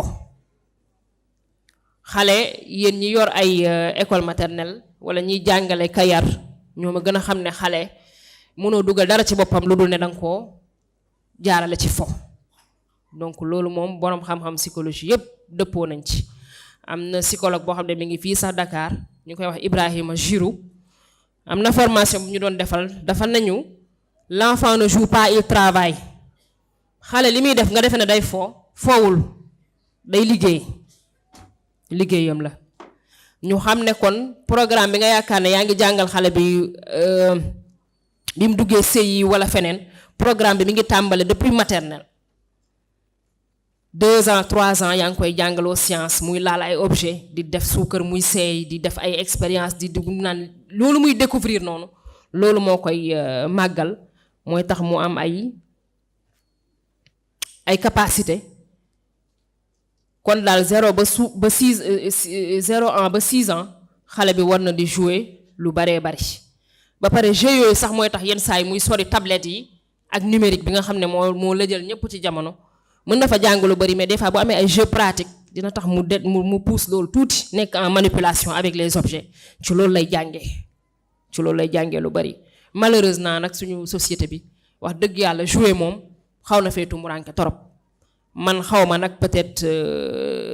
xale yéen ñi yor ay école maternelle wala ñiy jàngale kayar ñoo ma gën a xam ne xale mënoo dugal dara ci boppam lu dul ne danga koo jaarale ci fo donc loolu moom boroom xam-xam psychologie yépp dëppoo nañ ci. am na psychologue boo xam ne mi ngi fii sax Dakar ñu koy wax Ibrahima Giroux am na formation bu ñu doon defal dafa nañu l'enfant ne joue pas il travaille xale li muy def nga defe ne day foowul day liggéeyam la. ñu xam ne kon programme bi nga yaakaar ne yaa ngi jàngal xale bi mu duggee CI wala feneen programme bi mi ngi tàmbale depuis maternelle 2 ans 3 ans yaa ngi koy jàngaloo science muy laal ay objet di def suukar muy seey di def ay expérience di dugg naan loolu muy découvrir noonu loolu moo koy màggal mooy tax mu am ay capacité. kon daal 0 ans ba 6 ans xale bi war na di jouer lu baree bari ba pare jeu yooyu sax mooy tax yenn saa yi muy sori tablette yi ak numérique bi nga xam ne moo la jël ñëpp ci jamono mën na fa jàng lu bari mais des fois bu amee ay jeux pratiques dina tax mu pousse loolu tuuti nekk en manipulation avec les objets ci loolu lay jàngee lu bari. malheureusement nag suñu société bi wax dëgg yàlla jouer moom xaw na fee tumuraanke torop. man xaw ma nag peut-être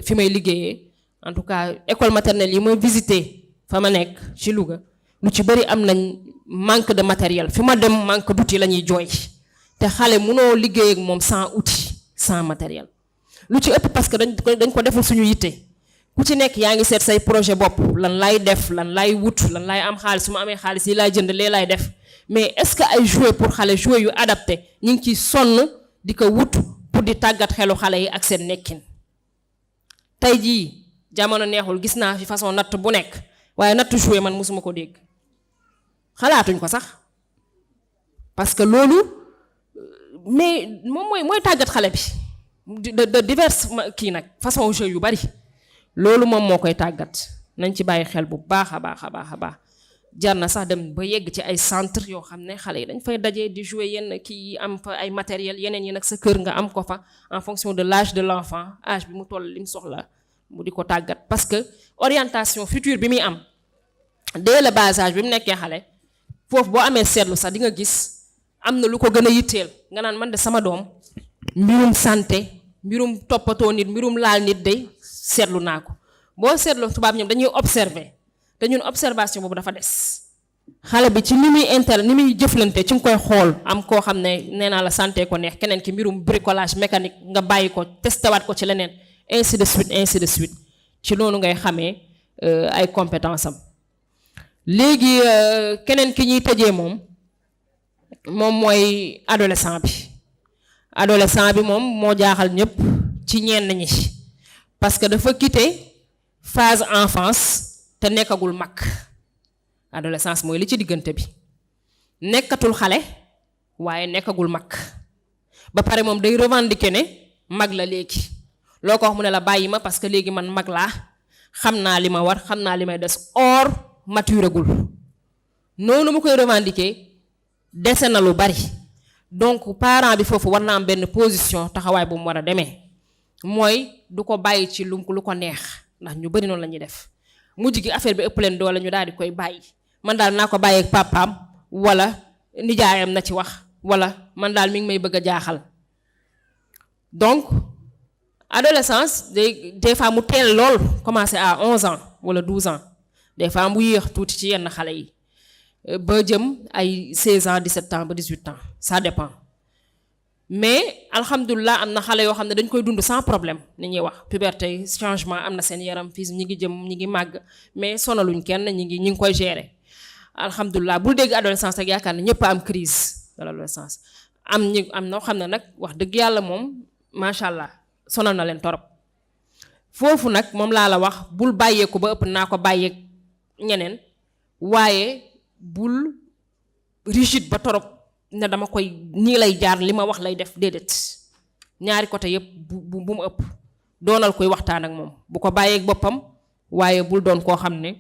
fi may liggéeyee en tout cas école maternelle yi ma visité fa ma nekk ci Louga lu ci bari am nañ manque de matériel fi ma dem manque d'outils la ñuy jooy te xale mënoo liggéey ak moom sans outil sans matériel lu ci ëpp parce que dañ ko defal suñu yitte ku ci nekk yaa ngi seet say projet bopp lan laay def lan laay wut lan laay am xaalis su ma amee xaalis yi laay jënd lee laay def mais est-ce que ay jouets pour xale jouets yu adapté ñu ngi ciy sonn di ko wut pour di tàggat xelu xale yi ak seen nekkin. tey jii jamono neexul gis naa fi façon natt bu nekk waaye natt jouet man mosuma ko dégg xalaatuñ ko sax parce que loolu mais moom mooy tàggat xale bi de divers kii nag façon jeu yu bari loolu moom moo koy tàggat nañ ci bàyyi xel bu baax a baax a baax a baax jar na sax dem ba yegg ci ay centre yoo xam ne xale yi dañ fay dajee di jouer yenn kii am fa ay matériel yeneen yi nag sa kër nga am ko fa en fonction de l'âge de l'enfant âge bi mu toll li mu soxla mu di ko tàggat parce que orientation future bi muy am dès le bas âge bi mu nekkee xale foofu boo amee seetlu sax di nga gis am na lu ko gën a yitteel nga naan man de sama doom mbirum santé mbirum toppatoo nit mbirum laal nit day seetlu naa ko boo seetloo tubaab ñoom dañuy observer te ñun observation boobu dafa des xale bi ci ni muy jëflante ci nga koy xool am koo xam ne nee naa la santé ko neex keneen ki mbirum bricolage mécanique nga bàyyi ko testewaat ko ci leneen ainsi de suite ci loolu ngay xamee ay compétence am léegi keneen ki ñuy tëjee moom mooy adolescent bi moom moo jaaxal ñëpp ci ñenn ñi parce que dafa quitter phase enfance te nekkagul mag adolescence mooy li ci diggante bi nekkatul xale waaye nekkagul mag ba pare moom day revendiquer ne mag la léegi loo ko wax mu ne la bàyyi ma parce que léegi man mag laa xam naa li ma war xam naa li may des or maturagul noonu mu koy revendiquer dese na lu bari donc parent bi foofu war na am benn position taxawaay bu mu war a demee mooy du ko bàyyi ci lu ko neex ndax ñu bari noonu la ñuy def mujj gi affaire bi ëpp leen doole ñu daal di koy bàyyi man daal naa ko bàyyi ak papaam wala nijaayam na ci wax wala man daal mi ngi may bëgg a jaaxal donc adolescence des fois mu teel lool commencé à 11 ans wala 12 ans des fois mu yéex tuuti ci yenn xale yi ba jëm ay 16 ans 17 ans ba 18 ans ça dépend mais alhamdulilah am na xale yoo xam ne dañ koy dund sans problème ni ñuy wax puberté changement am na seen yaram fii ñi ngi màgg mais sonaluñ kenn ñi ngi koy gérer alhamdulilah bul dégg adolescence rek yaakaar ne ñëpp am crise de l'adolescence am noo xam ne nag wax dëgg yàlla moom macha allah sonal na leen torop foofu nag moom laa la wax bul bàyyeeku ba ëpp naa ko bàyyeek ñeneen waaye bul rigide ba torop ne dama koy nii lay jaar li ma wax lay def déedéet ñaari côté yëpp bu mu ëpp doonal koy waxtaan ak moom bu ko bàyyeek boppam waaye bul doon koo xam ne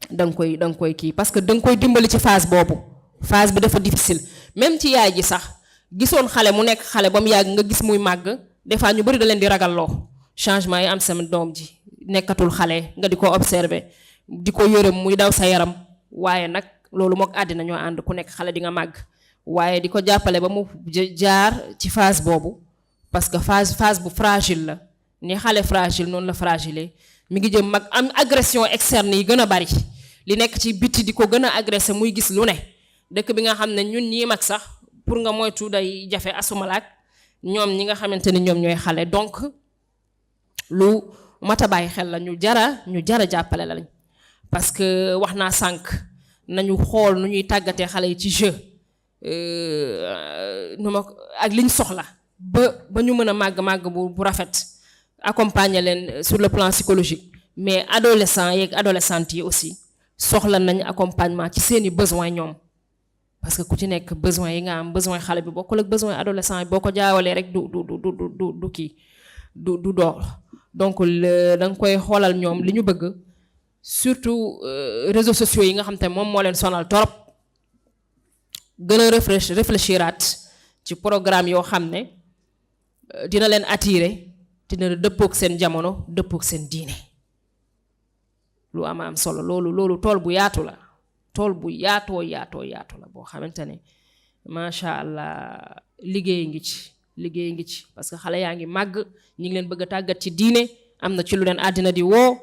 danga koy kii parce que danga koy dimbali ci phase boobu phase bi dafa difficile même ci yaay ji sax gisoon xale mu nekk xale ba mu yàgg nga gis muy màgg des fois ñu bari da leen di ragalloo changement yi am sama doom ji nekkatul xale nga di ko observer di ko yërëm muy daw sa yaram waaye nag loolu mook àddina ñoo ànd ku nekk xale di nga màgg waaye di ko jàppale ba mu jaar ci phase boobu parce que phase bu fragile la ni xale fragile noonu la fragile mi ngi jëm mag am agression externe yi gën a bari li nekk ci biti di ko gën a agressé muy gis lu ne dëkk bi nga xam ne ñun ñii mag sax pour nga moytu day jafe asumalaak ñoom ñi nga xamante ni ñoom ñooy xale donc lu mat a bàyyi xel la ñu jara jàppale lañ parce que wax naa sànq nañu xool nu ñuy tàggatee xale yi ci jeu ak liñ soxla ba ñu mën a màgg bu rafet accompagner leen sur le plan psychologique mais adolescents yeeg adolescentes yi aussi soxla nañ accompagnement ci seeni besoin ñoom parce que ku ci nekk besoin yi nga am besoin xale bi bokkul ak besoin adolescent yi boo ko jaawalee rek du kii du door donc da nga koy xoolal ñoom li ñu bëgg surtout réseaux sociaux yi nga xam te moom moo leen sonal torop gën a réfléchiraat ci programme yoo xam ne dina leen attirer dina dëppook seen jamono dëppook seen diine lu am solo loolu tool bu yaatu la tool bu yaatoo la boo xamante ne macha allah liggéey ngi ci parce que xale yaa ngi màgg ñi ngi leen bëgg a tàggat ci diine am na ci lu leen àddina di woo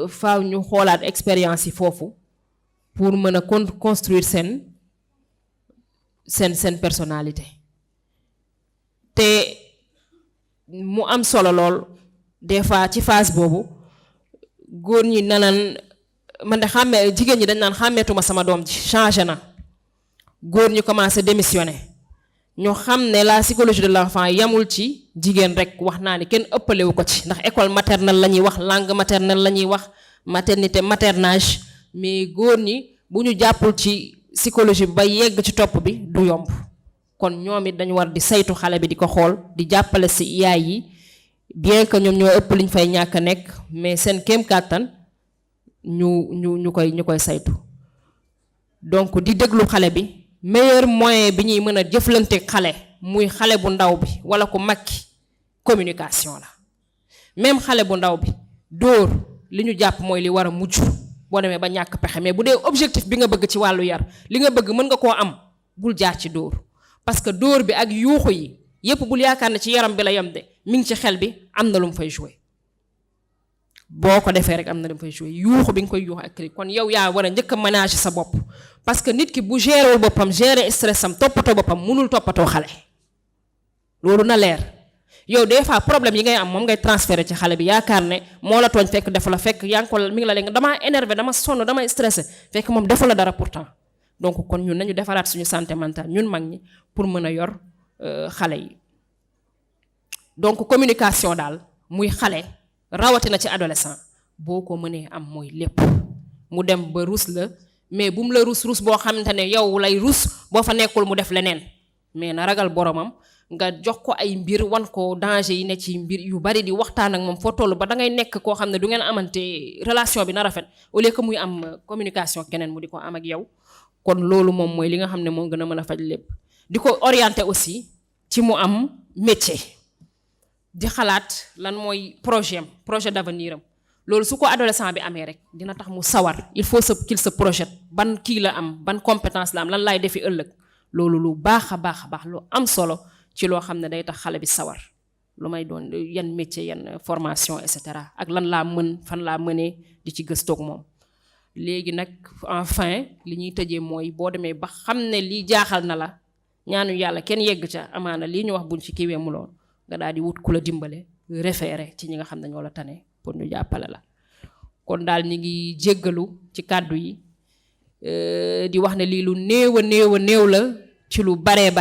faaw ñu xoolaat expérience yi foofu pour mën a construire seen personnalité te mu am solo lool des fois ci phase boobu góor ñi nanan man de jigéen ñi dañ naan xàmmeetuma sama doom ji changé na góor ñi commencé démissionner ñu xam ne la psychologie de l'enfant yamul ci jigéen rek wax naa ni kenn ëppalewu ko ci ndax école maternelle la ñuy wax langue maternelle la ñuy wax maternité maternage mais góor ñi bu ñu jàppul ci psychologie bi ba yegg ci topp bi du yomb kon ñoom it dañu war di saytu xale bi di ko xool di jàppale si yaay yi bien que ñoom ñoo ëpp liñ fay ñàkk nekk mais seen kéem kàttan ñu koy saytu. Donc di déglu xale bi meilleur moyen bi ñuy mën a jëflante xale muy xale bu ndaw bi wala ku mag ki communication la. Même xale bu ndaw bi dóor li ñu jàpp mooy li war a mujj boo demee ba ñàkk pexe, mais bu dee objectif bi nga bëgg ci wàllu yar li nga bëgg mën nga koo am bul jaar ci dóor. Parce que dóor bi ak yuuxu yi yépp bul yaakaar ne ci yaram bi la yem de mi ngi ci xel bi am na lu mu fay jouer. boo ko defee rek am na lu mu fay jouer yuuxu bi nga koy yuuxu ak kon yow yaa war a njëkk a ménager sa bopp. Parce que nit ki bu gérewul boppam gérer stressam toppatoo boppam mënul toppatoo xale loolu na leer. Yow des fois problème yi ngay am moom ngay transférer ci xale bi yaakaar ne moo la tooñ fekk defu la fekk yaa ngi ko mi ngi la léegi damaa énervé dama sonn damay stressé fekk moom defu la dara pourtant. Donc kon ñun nañu defaraat suñu santé mentale ñun mag ñi pour mën a yor xale yi. Donc communication daal muy xale rawatina ci adolescent boo ko mënee am mooy lépp mu dem ba rus la mais bu mu la rus boo xamante ne yow lay rus boo fa nekkul mu def leneen mais na ragal boromam. Nga jox ko ay mbir wan ko danger yi ne ci mbir yu bari di waxtaan ak moom foo toll ba da ngay nekk koo xam ne du ngeen amante relation bi na rafet au lieu que muy am communication keneen mu di ko am ak yow. Kon loolu moom mooy li nga xam ne moo gën a mën a faj lépp. Di ko orienter aussi ci mu am métier di xalaat lan mooy projet d'avenir am loolu su ko adolescent bi amee rek dina tax mu sawar il faut qu'il se projette ban kii la am ban compétence la am lan laay defi ëllëg loolu lu baax a baax lu am solo. Ci loo xam ne day tax xale bi sawar lu may doon yan métier yan formation et cetera ak lan laa mën fan laa mënee di ci gëstoog moom. Léegi nag enfin li ñuy tëjee mooy boo demee ba xam ne lii jaaxal na la ñaanu yàlla kenn yegg ca amaana lii ñu wax buñ ci kiiwee mu lool nga daal di wut ku la dimbale référé ci ñi nga xam ne ñoo la tane pour ñu jàppale la. Kon daal ñi ngi jéggalu ci kàddu yi di wax ne lii lu néew a néew la ci lu bare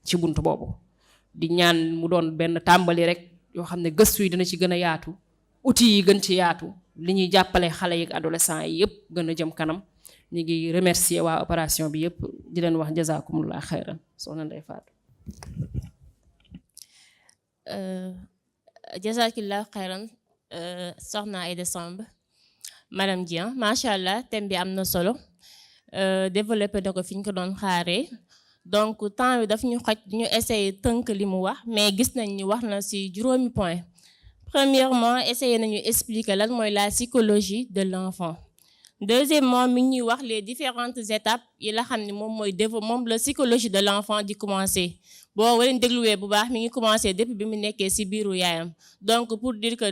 ci buntu boobu di ñaan mu doon benn tàmbali rek yoo xam ne gëstu yi dina ci gën a yaatu outils yi gën ci yaatu li ñuy jàppale xale yi ak adolescents yi yëpp gën a jëm kanam. ñu ngi remercier waa opération bi yëpp di leen wax jazakumullah xayran soxna Ndeye Fatou. Jazakillah xayran soxna Aïda Samb madame Dieng macha allah thème bi am na solo développé na ko fi ñu ko doon xaaree. Donc temps bi daf ñu xoj ñu essayer tënk li mu wax mais gis nañ ni wax na ci juróomi point. Premièrement essayer nañu expliquer lan mooy la psychologie de l'enfant. Deuxièmement mi ngi ñuy wax les différentes étapes yi la xam ne moom la psychologie de l'enfant di commencer. Boo waleen dégluwee bu baax mi ngi commencer depuis bi mu nekkee ci biiru yaayam. Donc pour dire que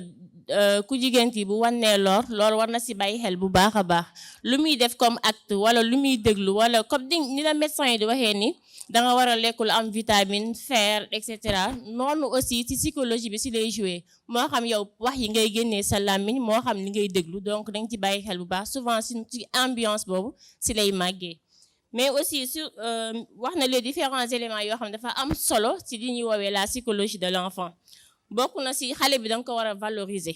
ku jigéen ki bu wannee loolu war na ci bàyyi xel bu baax a baax lu muy def comme acte wala lu muy déglu wala comme ni la médecin yi di waxee ni da nga war a lekk lu am vitamine fer et cetera noonu aussi ci psychologie bi ci lay jouer moo xam yow wax yi ngay génnee sa làmmiñ moo xam li ngay déglu donc da nga ci bàyyi xel bu baax souvent ci ambiance boobu ci lay màggee. Mais aussi sur wax na les différents éléments yoo xam ne dafa am solo ci li ñuy woowee la psychologie de l'enfant. Bokk na ci xale bi da nga ko war a valoriser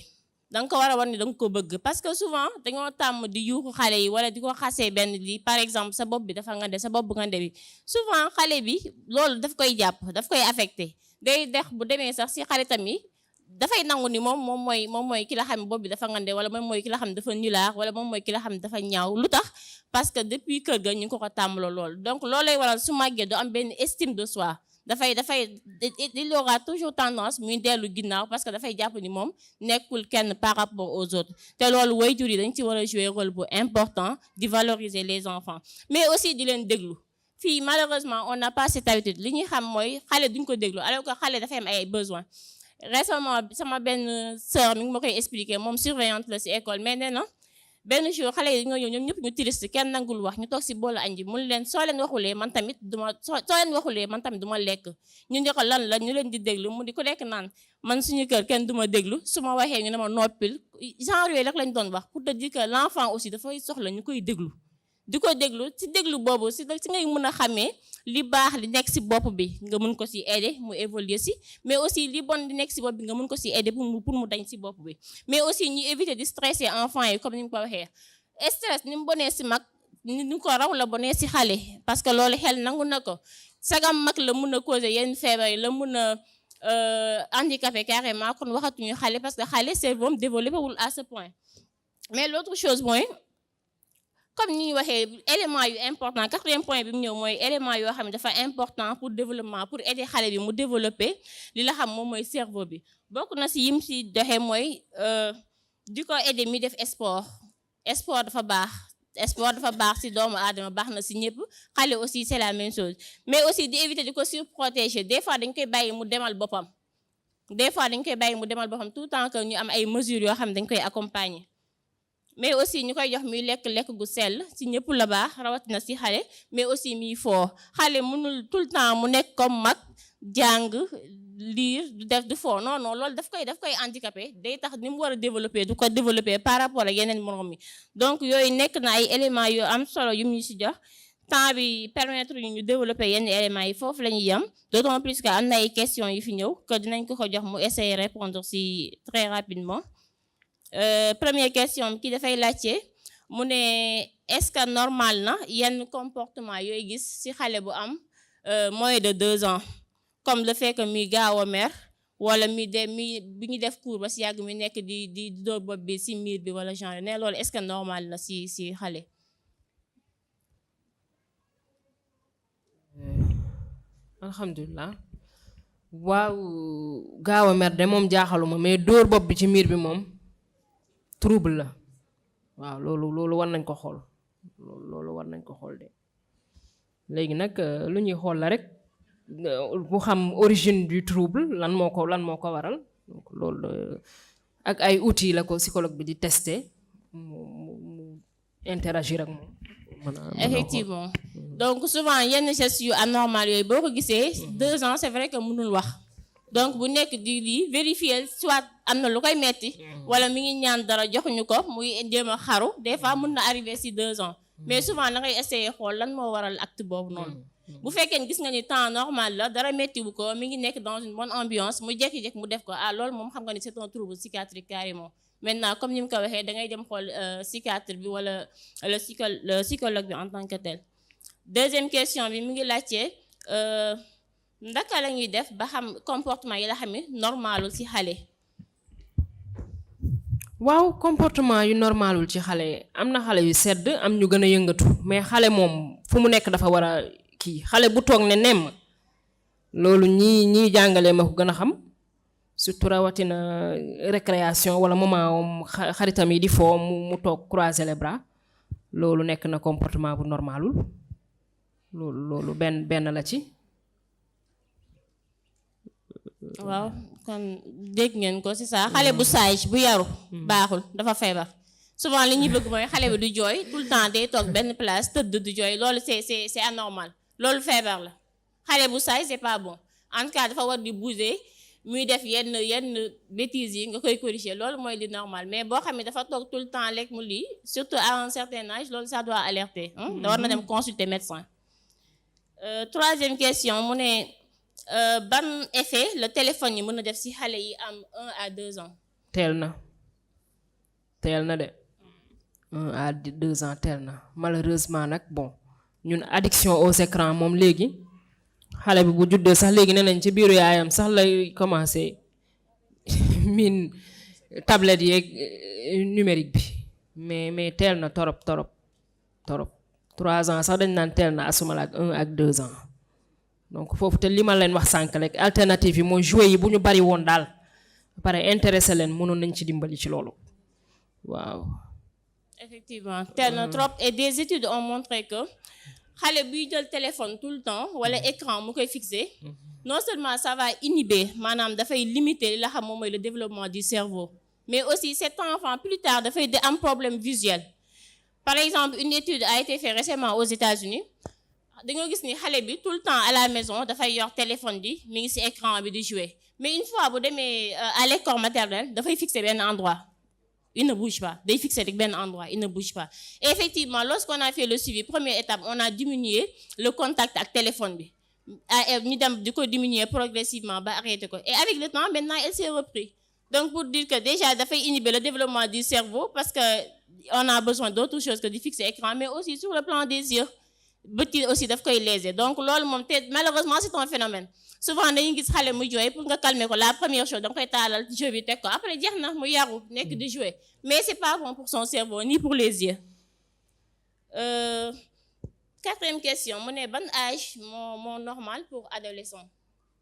da nga ko war a war ni da nga ko bëgg parce que souvent dañoo tàmm di yuuxu xale yi wala di ko xasee benn lii par exemple sa bopp bi dafa ngande sa bopp ngande bi souvent xale bi loolu daf koy jàpp daf koy affecté day dex bu demee sax ci xaritam yi dafay nangu ni moom mooy ki la xam ne bopp bi dafa ngande wala moom mooy ki la xam ne dafa nulaax wala moom mooy ki la xam ne dafa ñaaw lu tax parce que depuis kër ga ñu ngi ko tàmmaloo loolu donc loolu lay waral su màggee du am benn estime de soi il aura toujours tendance muy dellu ginnaaw parce que dafay jàpp ni moom nekkul kenn par rapport aux autres te loolu waajur yi dañ ci war a jouer rôle bu important di valoriser les enfants mais aussi di leen déglu fii malheureusement on n'a pas cette habitude li ñuy xam mooy xale duñ ko déglu alors que xale dafay am ay besoins récemment sama benn sœur mi ngi ma koy expliquer moom surveillante la ci école mais nee na benn jour xale yi nga ñëw ñoom ñëpp ñu triste kenn nangul wax ñu toog ci boolu añ ji mun leen soo leen waxulee man tamit duma lekk ñu ne ko lan la ñu leen di déglu mu di ko nekk naan man suñu kër kenn duma déglu su ma waxee ñu ne ma noppil genre yooyu rek lañ doon wax pour te dire que l'enfant aussi dafay soxla ñu koy déglu di ko déglu ci déglu boobu ci ngay mën a xamee li baax li nekk ci bopp bi nga mën ko ci aider mu évoluer ci mais aussi li bon li nekk ci bopp bi nga mën ko ci aider pour mu dañ ci bopp bi mais aussi ñu éviter di stresser enfants yi comme ni mu ko waxee stress ni mu bonee ci mag ni ko raw la bonee ci xale parce que loolu xel nangu na ko sagam mag la mën a causer yenn feebar yi la mën a handicapé carrément kon waxatuñu xale parce que xale cerveau développé wul à ce point mais l'autre chose mooy comme ni ñu waxee élément yu important 4e point bi mu ñëw mooy élément yoo xam ne dafa important pour développement pour aider xale bi mu développer li la xam moom mooy cerveau bi bokk na si yim si doxee mooy di ko aider mi def sport dafa baax si doomu aadama baax na si ñëpp xale aussi c'est la même chose mais aussi di éviter di ko surprotéger des fois dañ koy bàyyi mu demal boppam tout le temps que ñu am ay mesures yoo xam ne dañ koy accompagner mais aussi ñu koy jox muy lekk gu sell ci ñëpp la baax rawatina ci xale mais aussi muy foo xale mënul tout le temps mu nekk comme mag jàng lire du foo non loolu daf koy handicapé day tax ni mu war a développer du ko développer par rapport ak yeneen morom mi donc yooyu nekk na ay éléments yu am solo yu ñu ci jox temps bi permettre ñu développer yenn éléments yi foofu la ñuy yem d'autant plus que am na ay questions yu fi ñëw que dinañ ko jox mu essayer répondre ci très rapidement. Première question ki dafay laajte mu ne est-ce que normal na yenn comportement yooyu gis ci xale bu am moins de 2 ans comme le fait que muy gaaw a mer wala bi ñu def cours ba ci yàgg mi nekk di dóor bopp bi ci miir bi wala genre ne loolu est-ce que normal na ci xale. alhamdulilah waaw gaaw a mer de moom jaaxaluma mais dóor bopp bi ci miir bi moom trouble la waaw loolu war nañ ko xool de léegi nag lu ñuy xool la rek bu xam origine du trouble lan moo ko waral donc loolu ak ay outils la ko psychologue bi di tester mu interagir ak moom. Effectivement donc souvent yenn gestes yu anormal yooyu boo ko gisee 2 ans c'est vrai que mënul wax. donc bu nekk di vérifier soit am na lu koy metti wala mi ngi ñaan dara joxuñu ko muy jéem a xaru des fois mën na arriver ci 2 ans mais souvent da ngay essayer xool lan moo waral acte boobu noonu bu fekkee gis nga ni temps normal la dara mettiwu ko mi ngi nekk dans une bonne ambiance mu jékki-jékki mu def ko loolu moom xam nga ni c'est un trouble psychiatrique carrément maintenant comme ni mu ko waxee da ngay dem xool psychiatre bi wala le psychologue bi en tant que tel. Deuxième question bi mi ngi laajte ndaka la ñuy def ba xam comportement yi la xam ne normalul ci xale. waaw comportement yu normalul ci xale am na xale yu sedd am ñu gën a yëngatu mais xale moom fu mu nekk dafa war a xale bu toog ne nemm loolu ñii jàngale ma ko gën a xam surtout rawatina récréation wala moment xaritam yi di foo mu toog croiser les bras loolu nekk na comportement bu normalul loolu benn la ci. waaw kon dégg ngeen ko c'est ça xale bu sage bu yaru baaxul dafa feebar souvent li ñuy bëgg mooy xale bi du jooy tout le temps day toog benn place tëdd du jooy loolu c'est anormal loolu feebar la xale bu sage c'est pas bon en tout cas dafa war di bouger muy def yenn bêtises yi nga koy corriger loolu mooy li normal mais boo xam ne dafa toog tout le temps lekk mu lii surtout à un certain âge loolu ça doit alerter da war na dem consulter médecin. Troisième question mu ne ban effet le téléphone yi mën na def ci xale yi am 1 à 2 ans. teel na de 1 à 2 ans teel na malheureusement nag bon ñun addiction aux écrans moom léegi xale bi bu juddee sax léegi nee nañ ci biiru yaayam sax lay commencer miin tablette yeeg numérique bi mais teel na torop 3 ans sax dañ naan teel na asuma la ak 1 ak 2 ans. donc foofu te li ma leen wax sànq rek alternative yi mooy jouer yi bu ñu bari woon daal pare intéressé leen mënoon nañ ci dimbali ci loolu waaw. effectivement teel na trop et des études ont montré que xale buy jël téléphone tout le temps wala écran mu koy fixé non seulement ça va inhiber maanaam dafay limiter li la xam moom mooy le développement du cerveau mais aussi cet enfant plus tard dafay am problème visuel. Par exemple une étude a été faite récemment aux États-Unis dañoo gis ni xale bi tout le temps à la maison dafay yor téléphone bi mi ngi ci écran bi di jouer mais une fois bu demee à l'école maternelle dafay fixer benn endroit il ne bouge pas day fixer rek benn endroit il ne bouge pas et effectivement lorsqu'on a fait le suivi première étape on a diminué le contact ak téléphone bi ñu dem di ko diminuer progressivement ba arrêter ko et avec le temps maintenant elle s'est repris donc pour dire que déjà dafay inhiber le développement du cerveau parce que on a besoin d'autre chose que de fixer écran mais aussi sur le plan des yeux bët yi aussi daf koy léser donc loolu moom te malheureusement c'est un phénomène souvent dañuy gis xale muy jooy pour nga calmer ko la première chose da nga koy taalal jeu bi teg ko après jeex na mu yaru nekk di jouer mais c'est pas bon pour son cerveau ni pour les yeux. Quatrième question mu ne ban âge moo normal pour adolescent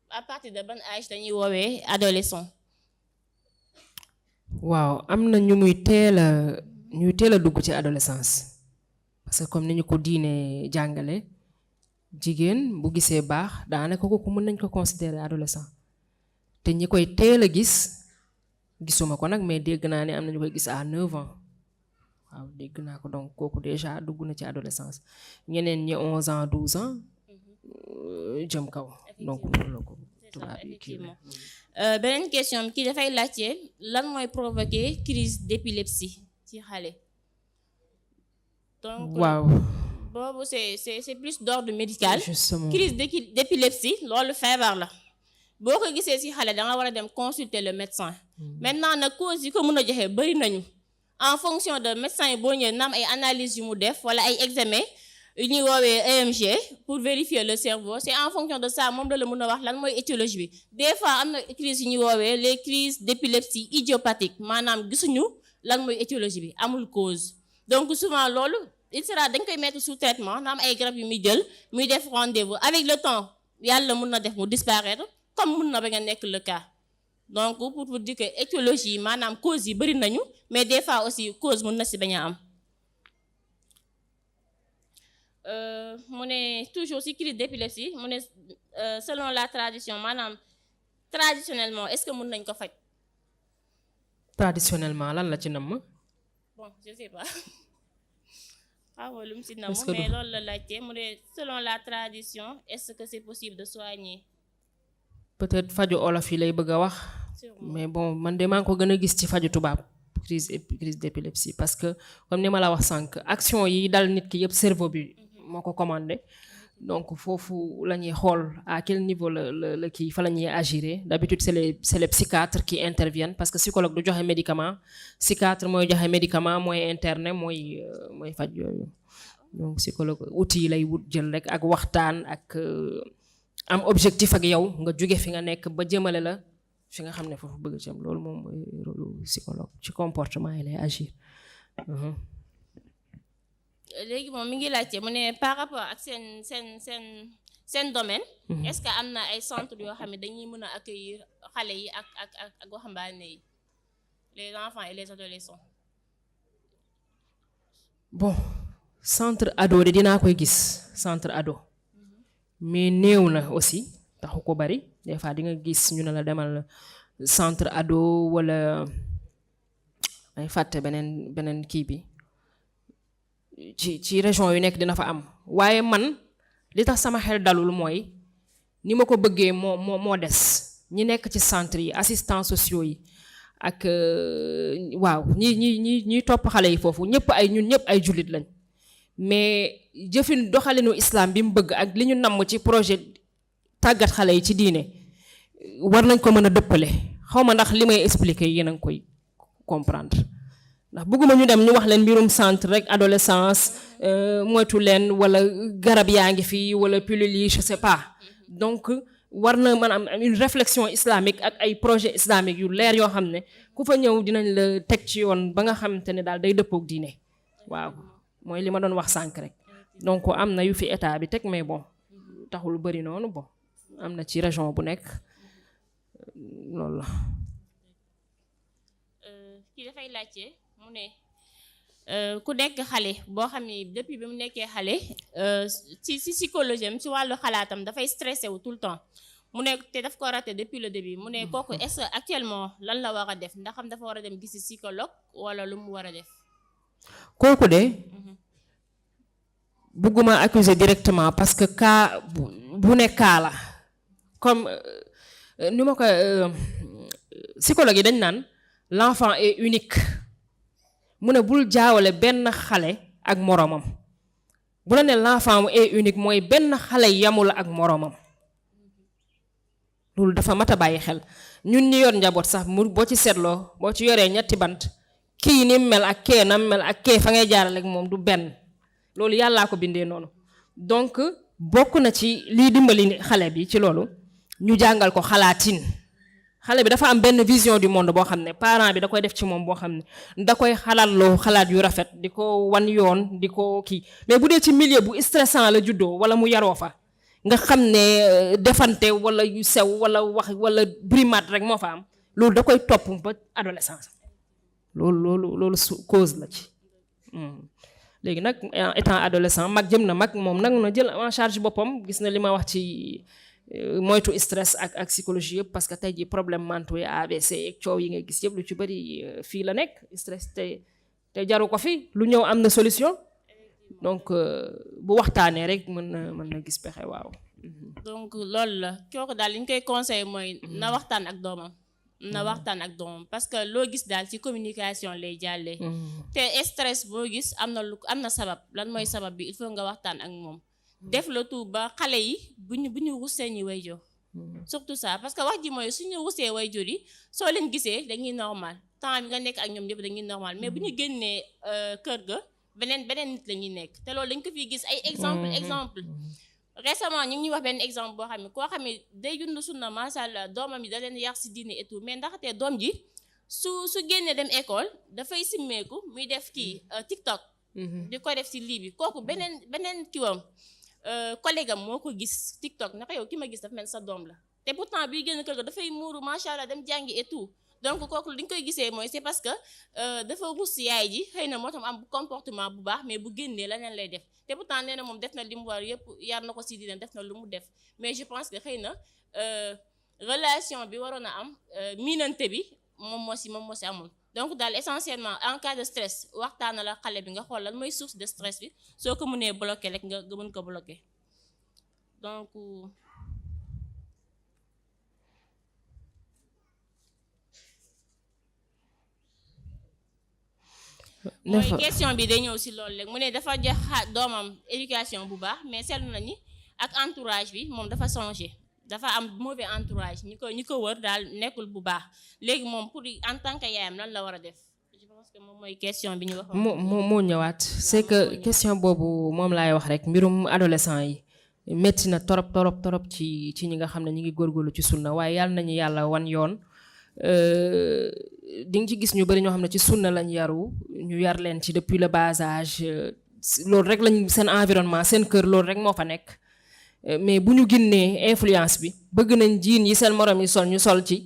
à partir de ban âge dañuy woowee adolescent. waaw am na ñuy teel a dugg ci adolescence parce que comme ni ñu ko diine jàngale jigéen bu gisee baax daanaka kooku mën nañ ko considérer adolescent te ñi koy teel a gisuma ko nag mais dégg naa ne am na ñu koy gis à 9 ans waaw dégg naa ko donc kooku déjà dugg na ci adolescence ñeneen ñi 11 ans 12 ans jëm kaw donc loolu la ko tubaab yi kii. Beneen question kii dafay laajte lan mooy provoquer crise d'épilepsie ci xale. donc waaw boobu c'est plus d'ordre médical. justement crise d'épilepsie loolu feebar la boo ko gisee ci xale da nga war a dem consulter le médecin. maintenant nag cause yi ko mën a joxe bari nañu en fonction de médecin yi boo ñëwee naam ay analyses yu mu def wala ay examen yu ñuy woowee EMG pour vérifier le cerveau c'est en fonction de ça moom la mën a wax lan mooy étiologie bi des fois am na crise yu ñuy woowee les crises d'épilepsie idiopathique maanaam gisuñu lan mooy étiologie bi amul cause donc souvent loolu il sera dañ koy mettre sous traitement naam ay garab yu muy jël muy def rendez-vous avec le temps yàlla mën na def mu disparaître comme mën na ba nga nekk le cas donc pour vous dire que étiologie maanaam cause yi bari nañu mais des fois aussi cause mën na ci bañ a am. mu ne toujours ci crise d'épilepsie mu ne selon la tradition maanaam traditionnellement est-ce que mën nañ ko faj. traditionnellement lan la ci namm. bon je sais pas xaw ma lu mu ci namm mais loolu la laajte mu ne selon la tradition est-ce que c'est possible de soigner. peut-être faju olof yi lay bëgg a wax. mais bon man de maa ngi ko gën a gis ci faju tubaab crise d'épilepsie parce que comme ni ma la wax sànq action yi dal nit ki yëpp cerveau bi moo ko commandé donc foofu la ñuy xool à quel niveau la kii fa la ñuy agir d'habitude c'est les psychiatres qui interviennent parce que psychologue du joxe médicament psychiatre mooy joxe médicament mooy interné mooy faj yooyu donc psychologue outil lay wut jël rek ak waxtaan ak am objectif ak yow nga jóge fi nga nekk ba jëmale la fi nga xam ne foofu bëgg jëm loolu moom mooy rôle psychologue ci comportement yi lay agir. léegi moom mi ngi laajte mu ne par rapport ak seen domaine. est-ce que am na ay centres yoo xam ne dañuy mën a accueillir xale yi ak waxambaane yi les enfants et les adolescents. bon centre ado de dinaa koy gis centre ado mais néew na aussi taxu ko bari des fois di nga gis ñu ne la demal centre ado wala ay fàtte beneen kii bi ci région yu nekk dina fa am waaye man li tax sama xel dalul mooy ni ma ko bëggee moo des ñi nekk ci centre yi assistants sociaux yi ak waaw ñi topp xale yi foofu ñun ñëpp ay jullit lañ mais jëfin doxalinu islam bi mu bëgg ak li ñu namm ci projet tàggat xale yi ci diine war nañ ko mën a dëppale xaw ma ndax li may expliquer yéen a ngi koy comprendre ndax bëgguma ñu dem ñu wax leen mbirum centre rek adolescence moytu leen wala garab yaa ngi fii wala pilule yi je sais pas donc war na mën am une réflexion islamique ak ay projet islamique yu leer yoo xam ne ku fa ñëw dinañ la teg ci yoon ba nga xamante ne daal day dëppook diine waaw mooy li ma doon wax sànq rek donc am na yu fi état bi teg mais bon taxul bari noonu bon am na ci région bu nekk loolu la. kii dafay laajte mu ne ku nekk xale boo xam ne depuis bi mu nekkee xale ci psychologie am ci wàllu xalaatam dafay stressé wu tout le temps mu ne te daf ko raté depuis le début mu ne kooku est-ce que actuellement lan la war a def ndax xam dafa war a dem gisi psychologue wala lu mu war a def. kooku de bëgguma accuser directement parce que cas bu ne cas la comme ni ma ko psychologue yi dañ naan l'enfant est unique mu ne bul jaawale benn xale ak moroomam bu la ne l'enfant est unique mooy benn xale yamul ak moroomam loolu dafa mat a bàyyi xel ñun ñi yor njaboot sax mu boo ci seetloo boo ci yoree ñetti bant kii ni mel ak kee na mel ak kee fa ngay jaarale ak moom du benn loolu yàllaa ko bindee noonu donc bokk na ci liy dimbali xale bi ci loolu ñu jàngal ko xalaatin. xale bi dafa am benn vision du monde boo xam ne parent bi da koy def ci moom boo xam ne da koy xalaatloo xalaat yu rafet di ko wan yoon di ko kii mais bu dee ci milieu bu stressant la juddoo wala mu yaroo fa nga xam ne defante wala yu sew wala wax wala brimade rek moo fa am loolu da koy topp ba adolescence loolu cause la ci. léegi nag étant adolescent mag jëm na mag moom nag na jël en charge boppam gis na li ma wax ci moytu stress ak psychologie yëpp parce que tey ji problème mentaux yi AVC ak coow yi nga gis yëpp lu ci bëri fii la nekk stress te jaru ko fi lu ñëw am na solution donc bu waxtaanee rek mën na gis pexe waaw. donc loolu la kooku daal li ñu koy conseillé mooy na waxtaan ak doomam. Parce que loo gis daal ci communication lay jàllee. te stress boo gis am na sabab lan mooy sabab bi il faut nga waxtaan ak moom. def la tout ba xale yi bu ñu rusee ñu wayjur surtout ça parce que wax ji mooy suñu rusee wayjur yi soo leen gisee dañuy normal temps bi nga nekk ak ñoom ñëpp dañuy normal mais bu ñu génnee kër ga beneen nit la ñuy nekk te loolu dañ ko fiy gis ay exemple récemment ñu ngi ñuy wax benn exemple boo xam ne koo xam ne day dund sunna macha allah doomam yi da leen yar si diine et tout mais ndaxte doom ji su génnee dem école dafay simmeeku muy def kii TikTok di ko def si lii bi kooku beneen kiwam collègue am moo ko gis TikTok naka yow ki ma gis dafa mel sa doom la te pourtant bii génn kër ga dafay muuru macha allah dem jàngi et tout donc kooku li ñu koy gisee mooy c'est parce que dafa rus yaay ji xëy na moo tax am comportement bu baax mais bu génnee leneen lay def te pourtant nee na moom def na li mu war yëpp yar na ko si dina def na lu mu def mais je pense que xëy na relation bi waroon a am miinante bi moom moo si amul. donc daal essentiellement en cas de stress waxtaana la xale bi nga xool lan mooy source de stress bi soo ko mënee bloqué rek nga mën ko bloqué donc mooy question bi day ñëw si loolu rek mu ne dafa jox doomam éducation bu baax mais seetlu na ni ak entourage bi moom dafa changé dafa am mauvais entourage ñi ko wër daal nekkul bu baax léegi moom pour en tant que yaayam lan la war a def je pense que moom mooy question bi ñu wax moo ñëwaat c'est que question boobu moom laay wax rek mbirum adolescent yi métti na torop ci ñi nga xam ne ñi ngi góorgóorlu ci sunna waaye yàlla nañu yàlla wan yoon di nga ci gis ñu bari ñoo xam ne ci sunna lañ yaru ñu yar leen ci depuis le bas âge loolu rek lañ seen environnement seen kër loolu rek moo fa nekk mais bu ñu génnee influence bi bëgg nañ jiin yi seen morom yi sol ñu sol ci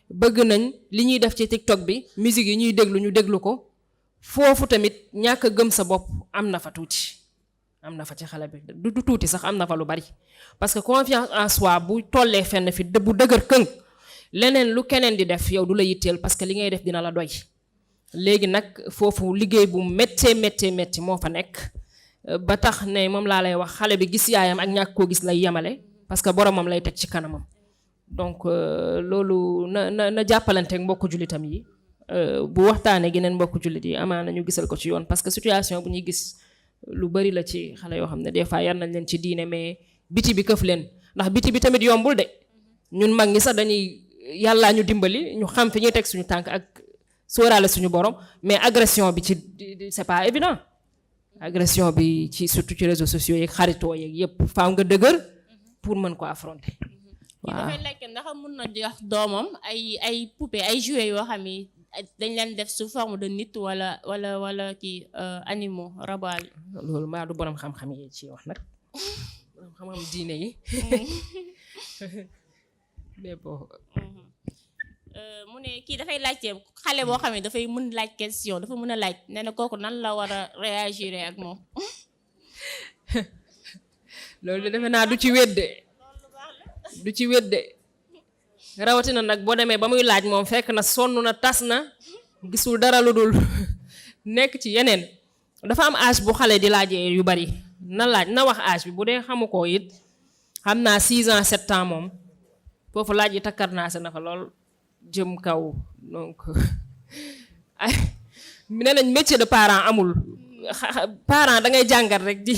bëgg nañ li ñuy def ci TikTok bi musique yi ñuy déglu ñu déglu ko foofu tamit ñàkk a gëm sa bopp am na fa tuuti am na fa ci xale bi du tuuti sax am na fa lu bari parce que confiance en soi bu tollee fenn fi bu dëgër këng leneen lu keneen di def yow du la yitteel parce que li ngay def dina la doy léegi nag foofu liggéey bu métti moo fa nekk ba tax ne moom laa lay wax xale bi gis yaayam ak ñàkk koo gis lay yemale parce que boromam lay teg ci kanamam donc loolu na jàppalanteeg mbokku jullitam yi bu waxtaanee geneen mbokku jullit yi amaana ñu gisal ko ci yoon parce que situation bu ñuy gis lu bari la ci xale yoo xam ne des fois yar nañ leen ci diine mais biti bi këf leen ndax biti bi tamit yombul de ñun mag ñi sax dañuy yàllaa ñu dimbali ñu xam fi ñuy teg suñu tànk ak sóoraale suñu borom mais agression bi ci c'est pas évident agression bi ci surtout ci réseaux sociaux yeeg xaritoo yeeg yëpp faaw nga dëgër pour mën ko affronter. waaw dafay lekk ndax mun na jox doomam ay poupée ay jouets yoo xam ni dañ leen def sous forme de nit wala kii animaux rabal. loolu maa du borom xam-xam yi ci wax nag borom xam-xam diine yi. mais bon. mu ne kii dafay laajte xale boo xam ne dafay mën laaj question dafa mën a laaj nee na kooku nan la war a réagir ak moom. loolu defe naa du ci wedde rawatina nag boo demee ba muy laaj moom fekk na sonn na tas na gisul dara lu dul nekk ci yeneen dafa am âge bu xale di laajee yu bari na wax âge bi bu dee xamu ko it xam naa 6 ans 7 ans moom foofu laaj yi takkar naa sa na fa lool jëm kaw donc ay nee nañ métier de parent amul parent da ngay jàngat rek di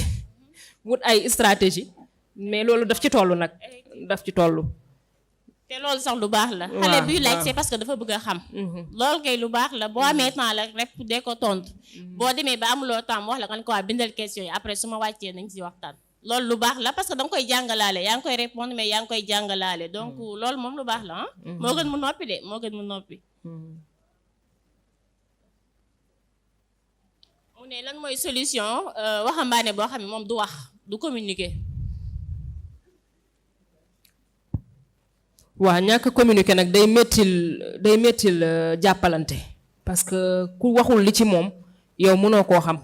wut ay stratégie mais loolu daf ci toll nag daf ci toll. te loolu sax lu baax la. xale buy laaj c'est parce que dafa bëgg a xam. loolu kay lu baax la boo amee temps la rek dee ko tontu. boo demee ba amuloo temps wax la nga ne ko waa bindal question yi après su ma wàccee nañ si waxtaan loolu lu baax la parce que da nga koy jàngalaale yaa ngi koy répondre mais yaa ngi koy jàngalaale donc loolu moom lu baax la ah. moo gën mu noppi de moo gën mu noppi. mu ne lan mooy solution waxambaane boo xam ne moom du wax du communiquer. waaw ñàkk communiquer nag day mettil jàppalante parce que ku waxul li ci moom yow mënoo koo xam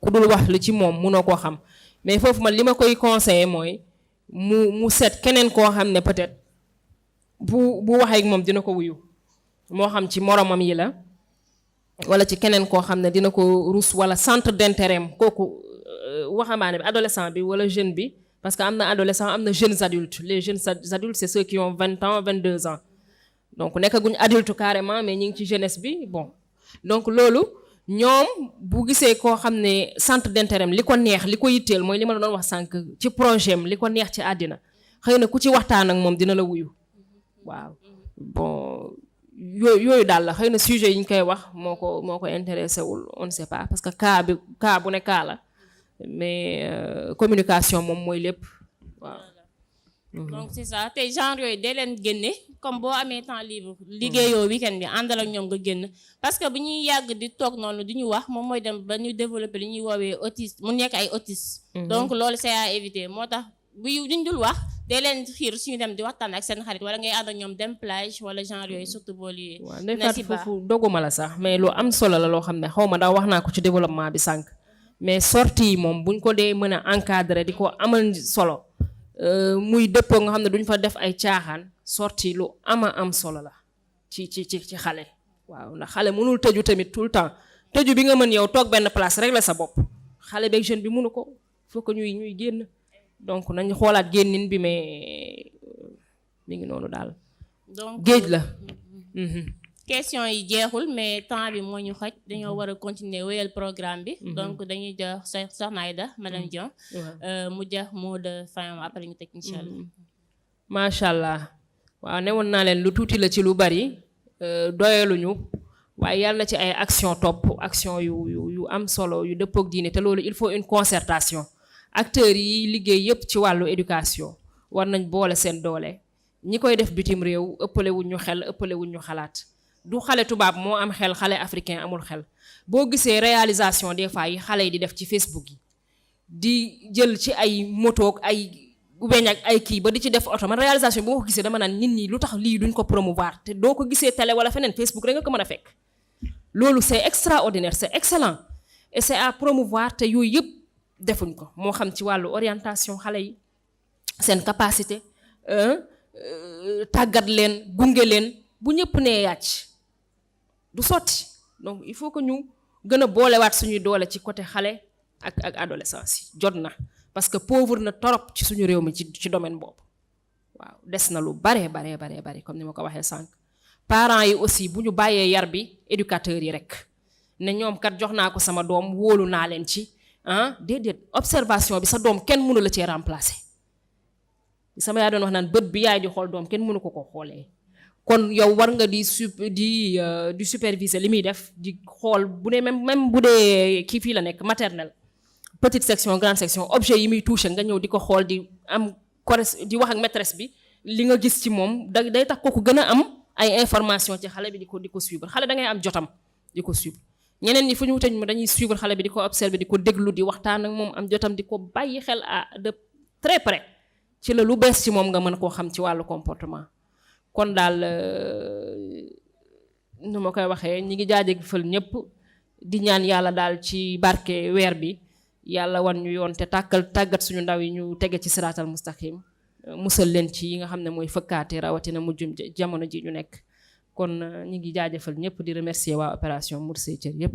ku dul wax li ci moom mënoo koo xam mais foofu man li ma koy conseiller mooy mu seet keneen koo xam ne peut-être bu waxee ak moom dina ko wuyu moo xam ci moromam yi la wala ci keneen koo xam ne dina ko rus wala centre d'intérêt am kooku waxambaane bi adolescent bi wala jeune bi parce que am na adolescent am na jeunes adultes les jeunes adultes c'est ceux qui ont 20 ans 22 ans donc nekkaguñ adulte carrément mais ñi ngi ci jeunesse bi bon donc loolu ñoom bu gisee koo xam ne centre d'intérêt li ko neex li ko yitteel mooy li ma la doon wax sànq ci projet am li ko neex ci àddina xëy na ku ci waxtaan ak moom dina la wuyu waaw bon yooyu daal la xëy na sujet yi ñu koy wax moo ko intéressé wul on ne sait pas parce que cas bu ne cas la mais communication moom mooy lépp waaw. donc c'est ça te genre yooyu dee leen génne comme boo amee temps libre liggéeyoo week-end bi àndal ak ñoom nga génn parce que bu ñuy yàgg di toog noonu di ñu wax moom mooy dem ba ñu développer li ñuy woowee autisme mu nekk ay autisme donc loolu c'est à éviter moo tax bu ñu dul wax dee leen xiir suñu dem di waxtaan ak seen xarit wala ngay ànd ak ñoom dem plage wala genre yooyu surtout boo liyee waaw ndeykat foofu doguma la sax mais lu am solo la loo xam ne xaw ma daa wax naa ko ci développement bi sànq mais sortie yi moom buñ ko dee mën a encadrer di ko amal solo muy dëppoo nga xam ne duñ fa def ay caaxaan sortie lu am solo la ci xale waaw ndax xale mënul tëju tamit tout le temps tëju bi nga mën yow toog benn place rek la sa bopp xale beeg jeune bi mënu ko faut que ñuy génn donc nañu xoolaat génnin bi mais mi ngi noonu daal donc géej la question yi jeexul mais temps bi moo ñu xoj dañoo war a continuer wéyal programme bi donc dañuy jox Soxna Aïda madame Dieng mu jox mot de fin après ñu teg incha allah macha allah waaw newoon naa leen lu tuuti la ci lu bari doyaluñu waaye yàlla na ci ay action topp action yu am solo yu dëppook diine te loolu il faut une concertation acteurs yi liggéey yépp ci wàllu éducation war nañ boole seen doole ñi koy def bitim réew ëppale wuñ ñu xel ëppale wuñ ñu xalaat du xale tubaab moo am xel xale africain amul xel boo gisee réalisation des fois yi xale yi di def ci Facebook yi di jël ci ay moto ay weñ ak ay kii ba di ci def oto man réalisation bi nga ko gisee dama naan nit ñi lu tax lii duñ ko promouvoir te doo ko gisee télé wala feneen Facebook rek nga ko mën a fekk loolu c'est extraordinaire c'est excellent et c'est à promouvoir te yooyu yëpp defuñ ko moo xam ci wàllu orientation xale yi seen capacité tàggat leen gunge leen bu ñëpp nee yàcc du sotti donc il faut que ñu gën a boolewaat suñuy doole ci côté xale ak adolescence yi jot na parce que pauvre na torop ci suñu réew mi ci domaine boobu waaw des na lu bare comme ni ma ko waxee sànq parents yi aussi bu ñu bàyyee yar bi éducateurs yi rek ne ñoom kat jox naa ko sama doom wóolu naa leen ci déedéet observation bi sa doom kenn mënu la cee remplacer sama yaa doon wax naan bët bi yaay di xool doom kenn mënu ko xoolee kon yow war nga di superviser li muy def di xool bu dee même bu dee kii fii la nekk maternelle petite section grande section objet yi muy toucher nga ñëw di ko xool di am di wax ak maîtresse bi li nga gis ci moom day tax kooku gën a am ay information ci xale bi di ko suivre xale da ngay am jotam di ko suivre ñeneen ñi fu ñu wuteñ dañuy suivre xale bi di ko observer di ko déglu di waxtaan ak moom am jotam di ko bàyyi xel de très près ci la lu bees ci moom nga mën koo xam ci wàllu comportement kon daal nu ma koy waxee ñi ngi jaajëfal ñëpp di ñaan yàlla daal ci barke weer bi yàlla wan ñu yoon te tàggat suñu ndaw yi ñu tege ci siraatal mustaqim musal leen ci yi nga xam ne mooy fëkkaate rawatina mujjum jamono ji ñu nekk kon ñi ngi jaajëfal ñëpp di remercier waa opération Mour Say Thieur yëpp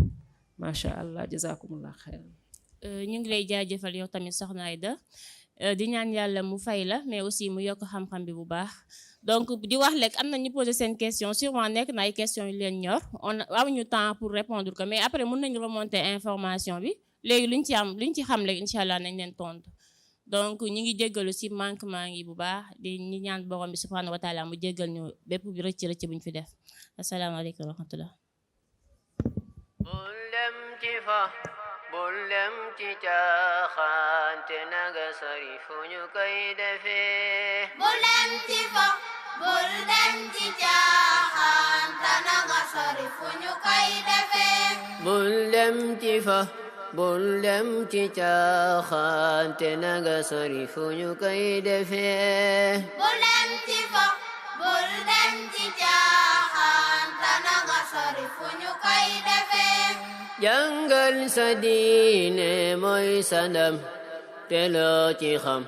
macha allah jazakumullah xeyran ñu ngi lay jaajëfal yow tamit Soxna Aïda di ñaan yàlla mu fay la mais aussi mu yokk xam-xam bi bu baax donc di wax lekk am na ñu poser seen question sûrement nekk na ay question yu leen ñor on amuñu temps pour répondre ko mais après mën nañu remonter information bi léegi luñ ci xam léegi incha allah nañ leen tontu donc ñi ngi jéggalu si manquement ngi bu baax di ñi ñaan borom bi subhanahu wa taala mu jéggal ñu bépp bi rëcc buñ fi def asalaamaaleykum wa rahmatullah bul dem ci caaxaan te naga sori fu ñu koy defee bul dem ci fo bul dem ci caaxaan te naga sori fu ñu koy defee bul dem ci fa bul dem ci caaxaan te naga sori fu ñu koy defee bul dem ci fo bul dem ci caaxaan te naga sori fu ñu koy defee jàngal sa diine mooy sa ndam te loo ci xam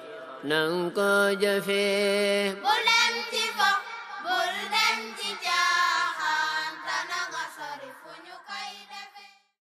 nang ko jëfee bul dem ci